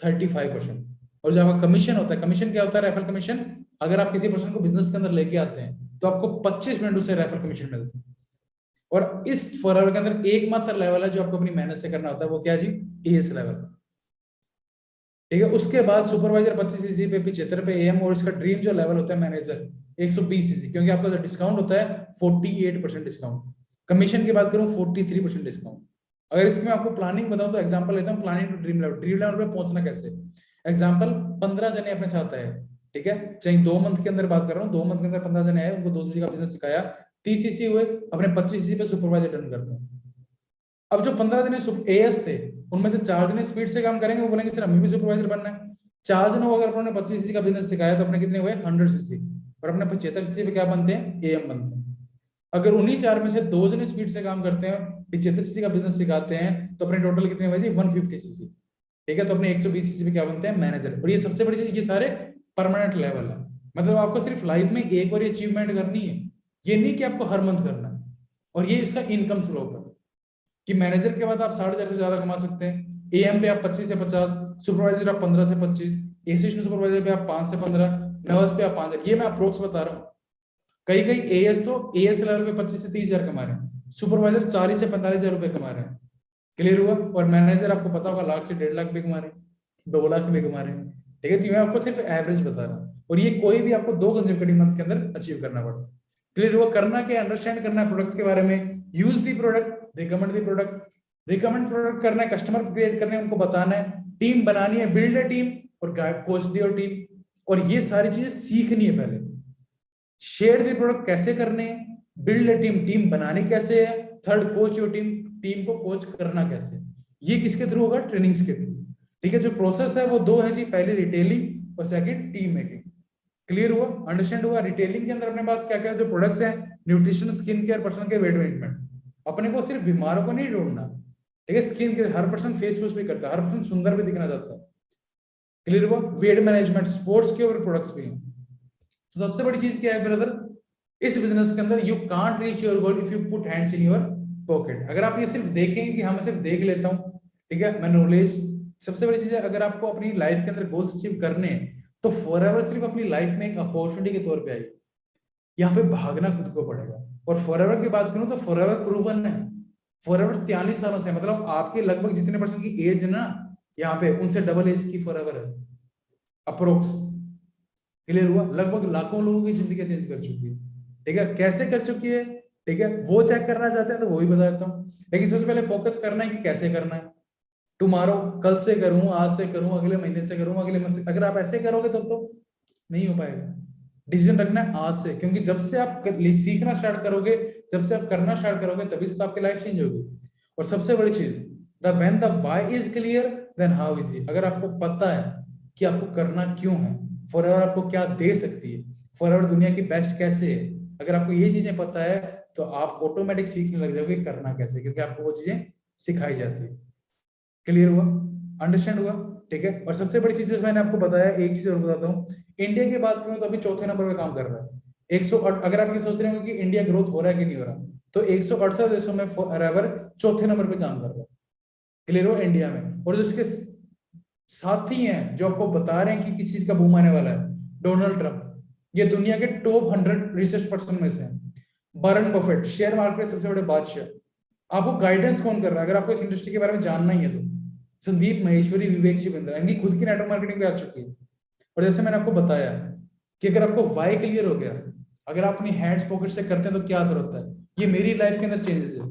35%। और जो आपका कमीशन होता है, कमीशन क्या होता है? Referral commission. अगर आप किसी पर्सन को बिजनेस के अंदर लेके आते हैं तो आपको 25% उससे रेफरल कमीशन मिलता है। और इस फॉरएवर के अंदर एकमात्र लेवल है जो आपको अपनी मेहनत से करना होता है, वो क्या जी? As level. ठीक है, उसके बाद सुपरवाइजर 25cc पे, 75 पे एएम, और इसका ड्रीम जो लेवल होता है मैनेजर 120cc, क्योंकि आपका जो डिस्काउंट होता है 48% डिस्काउंट। कमीशन की बात करूं 43% डिस्काउंट। अगर इसमें आपको प्लानिंग बताऊं तो एग्जांपल लेता हूं, planning to dream level, dream level पे पहुंचना कैसे। एग्जांपल, 15 जने अपने साथ आए, ठीक है, चाहे 2 मंथ के अंदर बात कर रहा हूँ, 2 मंथ के अंदर 15 जने आए, उनको 200 का बिजनेस सिखाया, 30 सीसी हुए, अपने 25 सीसी पे सुपरवाइजर डन करते हैं। अब जो 15 जने एएस थे, उनमें से 4 जने स्पीड से काम करेंगे, वो बोलेंगे सर हमें भी सुपरवाइजर बनना है। 4 जनों को अगर उन्होंने 25 सीसी का बिजनेस सिखाया तो अपने कितने हुए, 100 सीसी, और अपने 75 सीसी पे क्या बनते हैं, एएम बनते हैं। अगर उन्हीं 4 में से 2 जने स्पीड से काम करते हैं, 75 सीसी का बिजनेस सिखाते हैं, तो अपने टोटल कितने हुए जी, 150 सीसी, ठीक है, तो अपने 120 सीसी पे क्या बनते हैं, मैनेजर। और ये सबसे बड़ी चीज, ये सारे परमानेंट लेवल है, मतलब आपको सिर्फ लाइफ में एक बार अचीवमेंट करनी है, ये नहीं कि आपको हर मंथ करना है। और ये इसका इनकम स्लोप है कि मैनेजर के बाद आप 4,500 से ज्यादा कमा सकते हैं, एएम पे आप 25 से 50, सुपरवाइजर आप 15 से 25, असिस्टेंट सुपरवाइजर पे आप 5 से 15, नर्स पे आप 5,000। ये मैं अप्रोक्स बता रहा हूँ। कई कई एएस तो एएस लेवल पे 25 से 30,000 कमा रहे हैं, सुपरवाइजर 40 से 45,000 रुपए कमा रहे हैं। क्लियर हुआ। और मैनेजर आपको पता होगा लाख से 1.5 लाख भी कमा रहे हैं, 2 लाख भी कमा रहे हैं, ठीक है। तो मैं आपको सिर्फ एवरेज बता रहा हूँ, और ये कोई भी आपको 2 कंसेक्यूटिव मंथ के अंदर अचीव करना पड़ता है। क्लियर हुआ। करना क्या, अंडरस्टैंड करना है प्रोडक्ट्स के बारे में, use the product, recommend the product, recommend product करना है, कस्टमर क्रिएट करने उनको बताना है, टीम बनानी है, बिल्ड अ टीम, और कोच दी और टीम, और ये सारी चीजें सीखनी है पहले। शेयर दी प्रोडक्ट कैसे करने हैं, बिल्ड अ टीम, टीम बनानी कैसे है, third coach your team, team को कोच करना कैसे, ये किसके थ्रू होगा, ट्रेनिंग्स के थ्रू, ठीक है। जो प्रोसेस है वो 2 है जी, पहले रिटेलिंग और सेकंड टीम मेकिंग। क्लियर हुआ, अंडरस्टैंड हुआ। रिटेलिंग के अंदर अपने पास क्या क्या जो प्रोडक्ट्स हैं, nutrition, skin care, personal care, weight management. अपने को सिर्फ बीमारों को नहीं ढूंढना, ठीक है। स्किन केयर हर पर्सन फेस वॉश भी करता है, हर पर्सन सुंदर भी दिखना चाहता है। क्लियर हुआ। वेट मैनेजमेंट, स्पोर्ट्स के और प्रोडक्ट्स भी हैं। तो सबसे बड़ी चीज क्या है ब्रदर, इस बिजनेस के अंदर, you can't reach your goal if you put hands in your pocket. अगर आप ये सिर्फ देखेंगे कि हाँ मैं सिर्फ देख लेता हूँ, ठीक है, मैं नॉलेज, सबसे बड़ी चीज है, अगर आपको अपनी लाइफ के अंदर गोल्स अचीव करने हैं तो फॉरएवर सिर्फ अपनी लाइफ में एक अपॉर्चुनिटी के तौर पे आएगी, यहाँ पे भागना खुद को पड़ेगा। और फॉरएवर की बात करूं तो फॉरएवर प्रूवन है, फॉरएवर 43 सालों से, मतलब आपके लगभग जितने पर्सन की एज है ना यहाँ पे, उनसे डबल एज की फॉरएवर है अप्रोक्स। क्लियर हुआ। लगभग लाखों लोगों की जिंदगी चेंज कर चुकी है, ठीक है। कैसे कर चुकी है, ठीक है, वो चेक करना चाहते हैं तो वो भी बता देता हूँ, लेकिन सबसे पहले फोकस करना है कि कैसे करना है। टुमारो, कल से करूं, आज से करूं, अगले महीने से करूं, अगले महीने से, अगर आप ऐसे करोगे तो नहीं हो पाएगा। डिसीजन रखना है आज से, क्योंकि जब से आप सीखना स्टार्ट करोगे, जब से आप करना स्टार्ट करोगे, तभी से तो आपकी लाइफ चेंज होगी। और सबसे बड़ी चीज, the when the why is clear then how is it. अगर आपको पता है कि आपको करना क्यों है, फॉरएवर आपको क्या दे सकती है, फॉरएवर दुनिया की बेस्ट कैसे है, अगर आपको ये चीजें पता है तो आप ऑटोमेटिक सीखने लग जाओगे करना कैसे, क्योंकि आपको वो चीजें सिखाई जाती है। क्लियर हुआ, अंडरस्टैंड हुआ, ठीक है। और सबसे बड़ी चीज मैंने आपको बताया, एक चीज और बताता हूँ, इंडिया की बात करूं तो अभी चौथे नंबर पे काम कर रहा है। 108, अगर आप ये सोच रहे हो कि इंडिया ग्रोथ हो रहा है कि नहीं हो रहा, तो 168 देशों में फॉरएवर चौथे नंबर पे काम कर रहा है। क्लियर हो, इंडिया में। और जो इसके साथी हैं जो आपको बता रहे हैं कि किस चीज का बूम आने वाला है, डोनाल्ड ट्रंप, ये दुनिया के टॉप 100 रिचेस्ट पर्सन में से हैं। वॉरेन बफेट, शेयर मार्केट सबसे बड़े बादशाह। आपको गाइडेंस कौन कर रहा है, अगर आपको इस इंडस्ट्री के बारे में जानना ही है तो संदीप महेश्वरी, विवेक जी बिंद्रा, इनकी खुद की नेटवर्क मार्केटिंग पे आ चुकी है। और जैसे मैंने आपको बताया कि अगर आपको वाई क्लियर हो गया, अगर आप अपनी हैंड्स पॉकेट से करते हैं तो क्या असर होता है, ये मेरी लाइफ के अंदर चेंजेस है,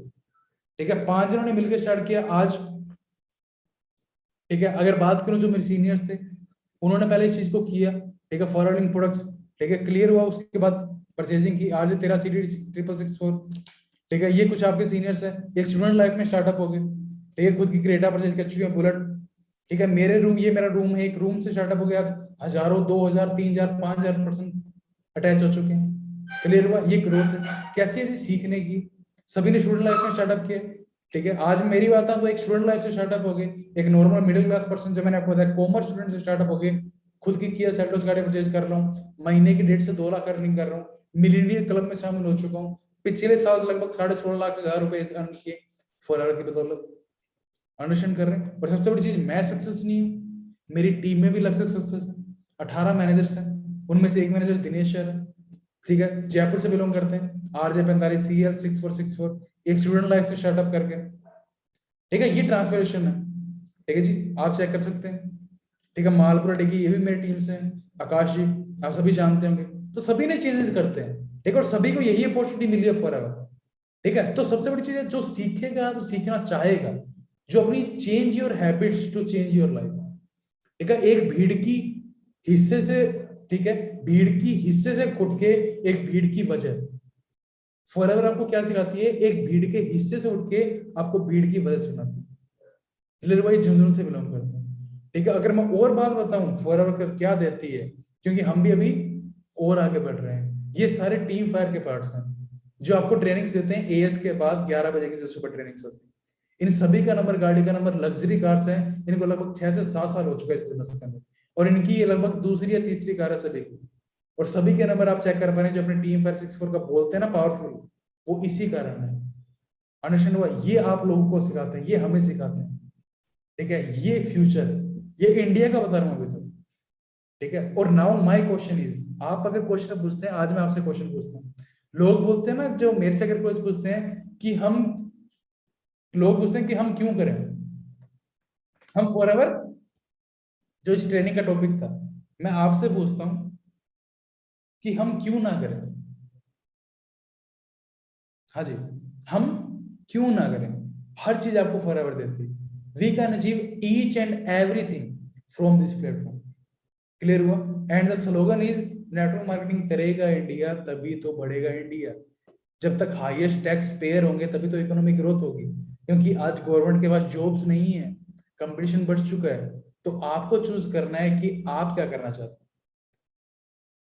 ठीक है। 5 जनों ने मिलकर स्टार्ट किया आज, ठीक है। अगर बात करूं जो मेरे सीनियर्स थे, उन्होंने पहले इस चीज को किया, ठीक है, फॉरवर्डिंग प्रोडक्ट्स, ठीक है, क्लियर हुआ, उसके बाद परचेजिंग की, आज 13 CD 6664, ठीक है। ये कुछ आपके सीनियर्स हैं, एक स्टूडेंट लाइफ में स्टार्टअप हो गए, ठीक है, खुद की क्रेटा परचेज कर चुके हैं, बुलेट, ठीक है। मेरे रूम, ये मेरा रूम है, एक रूम से स्टार्टअप हो गया, आज हजारों, 2,000, 3,000, 5,000 पर्सन अटैच हो चुके हैं। क्लियर हुआ, ये ग्रोथ है। कैसी है सीखने की, सभी ने स्टूडेंट लाइफ में स्टार्टअप किया, ठीक है। आज मेरी बात है तो एक स्टूडेंट लाइफ से स्टार्टअप हो गई, एक नॉर्मल मिडिल क्लास पर्सन, जो मैंने आपको बताया कॉमर्स स्टूडेंट से स्टार्टअप हो गई, खुद की किया सेल्टोस गाड़ी परचेज कर रहा हूँ, महीने की 1.5 से 2 लाख अर्निंग कर रहा हूँ, मिलीनियर क्लब में शामिल हो चुका हूँ, पिछले साल लगभग 16.5 लाख से ज्यादा रुपए अर्न किए फॉरएवर की बदौलत। अंडरस्टैंड कर रहे हैं। और सबसे बड़ी चीज, मैं सक्सेस नहीं हूँ, मेरी टीम में भी लगभग सक्सेस है, 18 मैनेजर्स हैं, उनमें से एक मैनेजर दिनेश सर है, ठीक है, जयपुर से बिलोंग करते हैं, RJ45 CL 6464, एक स्टूडेंट लाइफ से स्टार्टअप करके, ठीक है। ये ट्रांसफॉर्मेशन है, ठीक है जी, आप चेक कर सकते हैं, ठीक है। मालपुरा डिगी, ये भी मेरी टीम से है, आकाश जी आप सभी जानते होंगे। तो सभी ने चेंजेस करते हैं, ठीक है, और सभी को यही अपॉर्चुनिटी मिली है फॉरएवर, ठीक है। तो सबसे बड़ी चीज है, जो सीखेगा, जो सीखना चाहेगा, जो अपनी change your habits to change your life. ठीक है, एक भीड़ की हिस्से से, ठीक है, भीड़ की हिस्से से उठ के एक भीड़ की वजह। फॉरएवर आपको क्या सिखाती है? एक भीड़ के हिस्से से उठ के आपको भीड़ की वजह सुनाती है। क्लियर भाई, झुंझुनू से बिलोंग करते हैं। ठीक है, अगर मैं और बात बताऊं फॉरएवर क्या देती है, क्योंकि हम भी अभी और आगे बढ़ रहे हैं, ये सारे टीम फायर के पार्ट्स हैं जो आपको ट्रेनिंग्स देते हैं। एएस के बाद 11 बजे की जो सुपर ट्रेनिंग्स होती है, इन सभी का नंबर, गाड़ी का नंबर, लग्जरी कार्स हैं, इनको लगभग 6 से 7 साल हो चुका है इस बिजनेस के अंदर, और इनकी ये लगभग दूसरी या तीसरी कार है सभी की। और सभी के नंबर आप चेक कर पा रहे हैं, जो अपने टीम फायर 64 का बोलते हैं ना पावरफुल, वो इसी कारण है। अंडरस्टैंड हुआ? ये आप लोगों को सिखाते हैं, ये हमें सिखाते हैं। ठीक है, ये फ्यूचर, ये इंडिया का बता रहा हूं अभी तो। ठीक है, और नाउ माय क्वेश्चन इज, आप अगर क्वेश्चन पूछते हैं, आज मैं आपसे क्वेश्चन पूछता हूँ। लोग बोलते हैं ना, जो मेरे से अगर क्वेश्चन पूछते हैं कि हम, लोग पूछते हैं कि हम क्यों करें, हम फॉरएवर, जो इस ट्रेनिंग का टॉपिक था, मैं आपसे पूछता हूं कि हम क्यों ना करें। हाँ जी, हम क्यों ना करें? हर चीज आपको फॉरएवर देती है। We can achieve each and everything from this platform. Clear हुआ? And the slogan is, network marketing करेगा इंडिया तभी तो बढ़ेगा इंडिया। जब तक हाईएस्ट टैक्स पेयर होंगे तभी तो इकोनॉमिक ग्रोथ होगी, क्योंकि आज गवर्नमेंट के पास जॉब्स नहीं है, कंपटीशन बढ़ चुका है। तो आपको चूज करना है कि आप क्या करना चाहते हैं।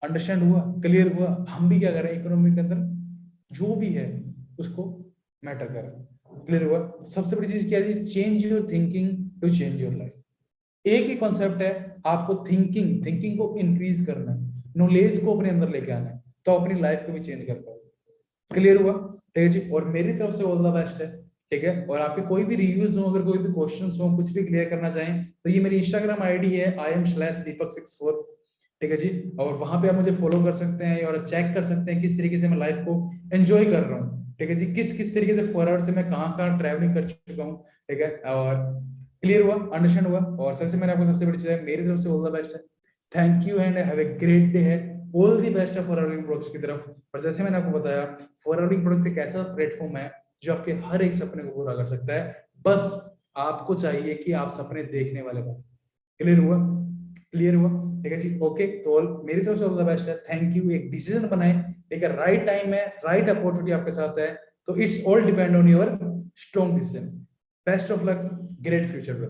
अंडरस्टैंड हुआ? क्लियर हुआ? हम भी क्या करें इकोनॉमी के अंदर, जो भी है उसको मैटर करें। क्लियर हुआ? सबसे बड़ी चीज क्या है? Change your thinking to change your life. एक ही कॉन्सेप्ट है, आपको थिंकिंग थिंकिंग को इंक्रीज करना है, नॉलेज को अपने अंदर लेके आना है, तो अपनी लाइफ को भी चेंज कर पाओ। क्लियर हुआ? ठीक है जी, और मेरी तरफ से ऑल द बेस्ट है। ठीक है, और आपके कोई भी रिव्यूज हो, अगर कोई भी क्वेश्चंस हो, कुछ भी क्लियर करना चाहें, तो ये मेरी इंस्टाग्राम आईडी है im/deepak64। ठीक है जी, और वहां पे आप मुझे फॉलो कर सकते हैं और चेक कर सकते हैं किस तरीके से मैं लाइफ को एंजॉय कर रहा हूँ। ठीक है जी, किस किस तरीके से 4 आवर से मैं कहाँ कहाँ ट्रैवलिंग कर चुका हूँ। ठीक है, और क्लियर हुआ, अंडरस्टैंड हुआ? और सर से मैंने आपको सबसे बड़ी चीज है, मेरी तरफ से ऑल द बेस्ट है। Thank you and have a great day है। ऑल दी बेस्ट है फॉर अर्निंग प्रोडक्ट्स की तरफ। और जैसे मैंने आपको बताया, फॉर अर्निंग प्रोडक्ट्स एक ऐसा प्लेटफॉर्म है जो आपके हर एक सपने को पूरा कर सकता है। बस आपको चाहिए कि आप सपने देखने वाले बनो। क्लियर हुआ? क्लियर हुआ? ठीक है जी, ओके। तो मेरी तरफ से ऑल द बेस्ट है। Thank you. एक डिसीजन बनाए, ठीक है, राइट टाइम है, राइट अपॉर्चुनिटी आपके साथ है, तो it's all depend on your strong decision. Best of luck, great future brother.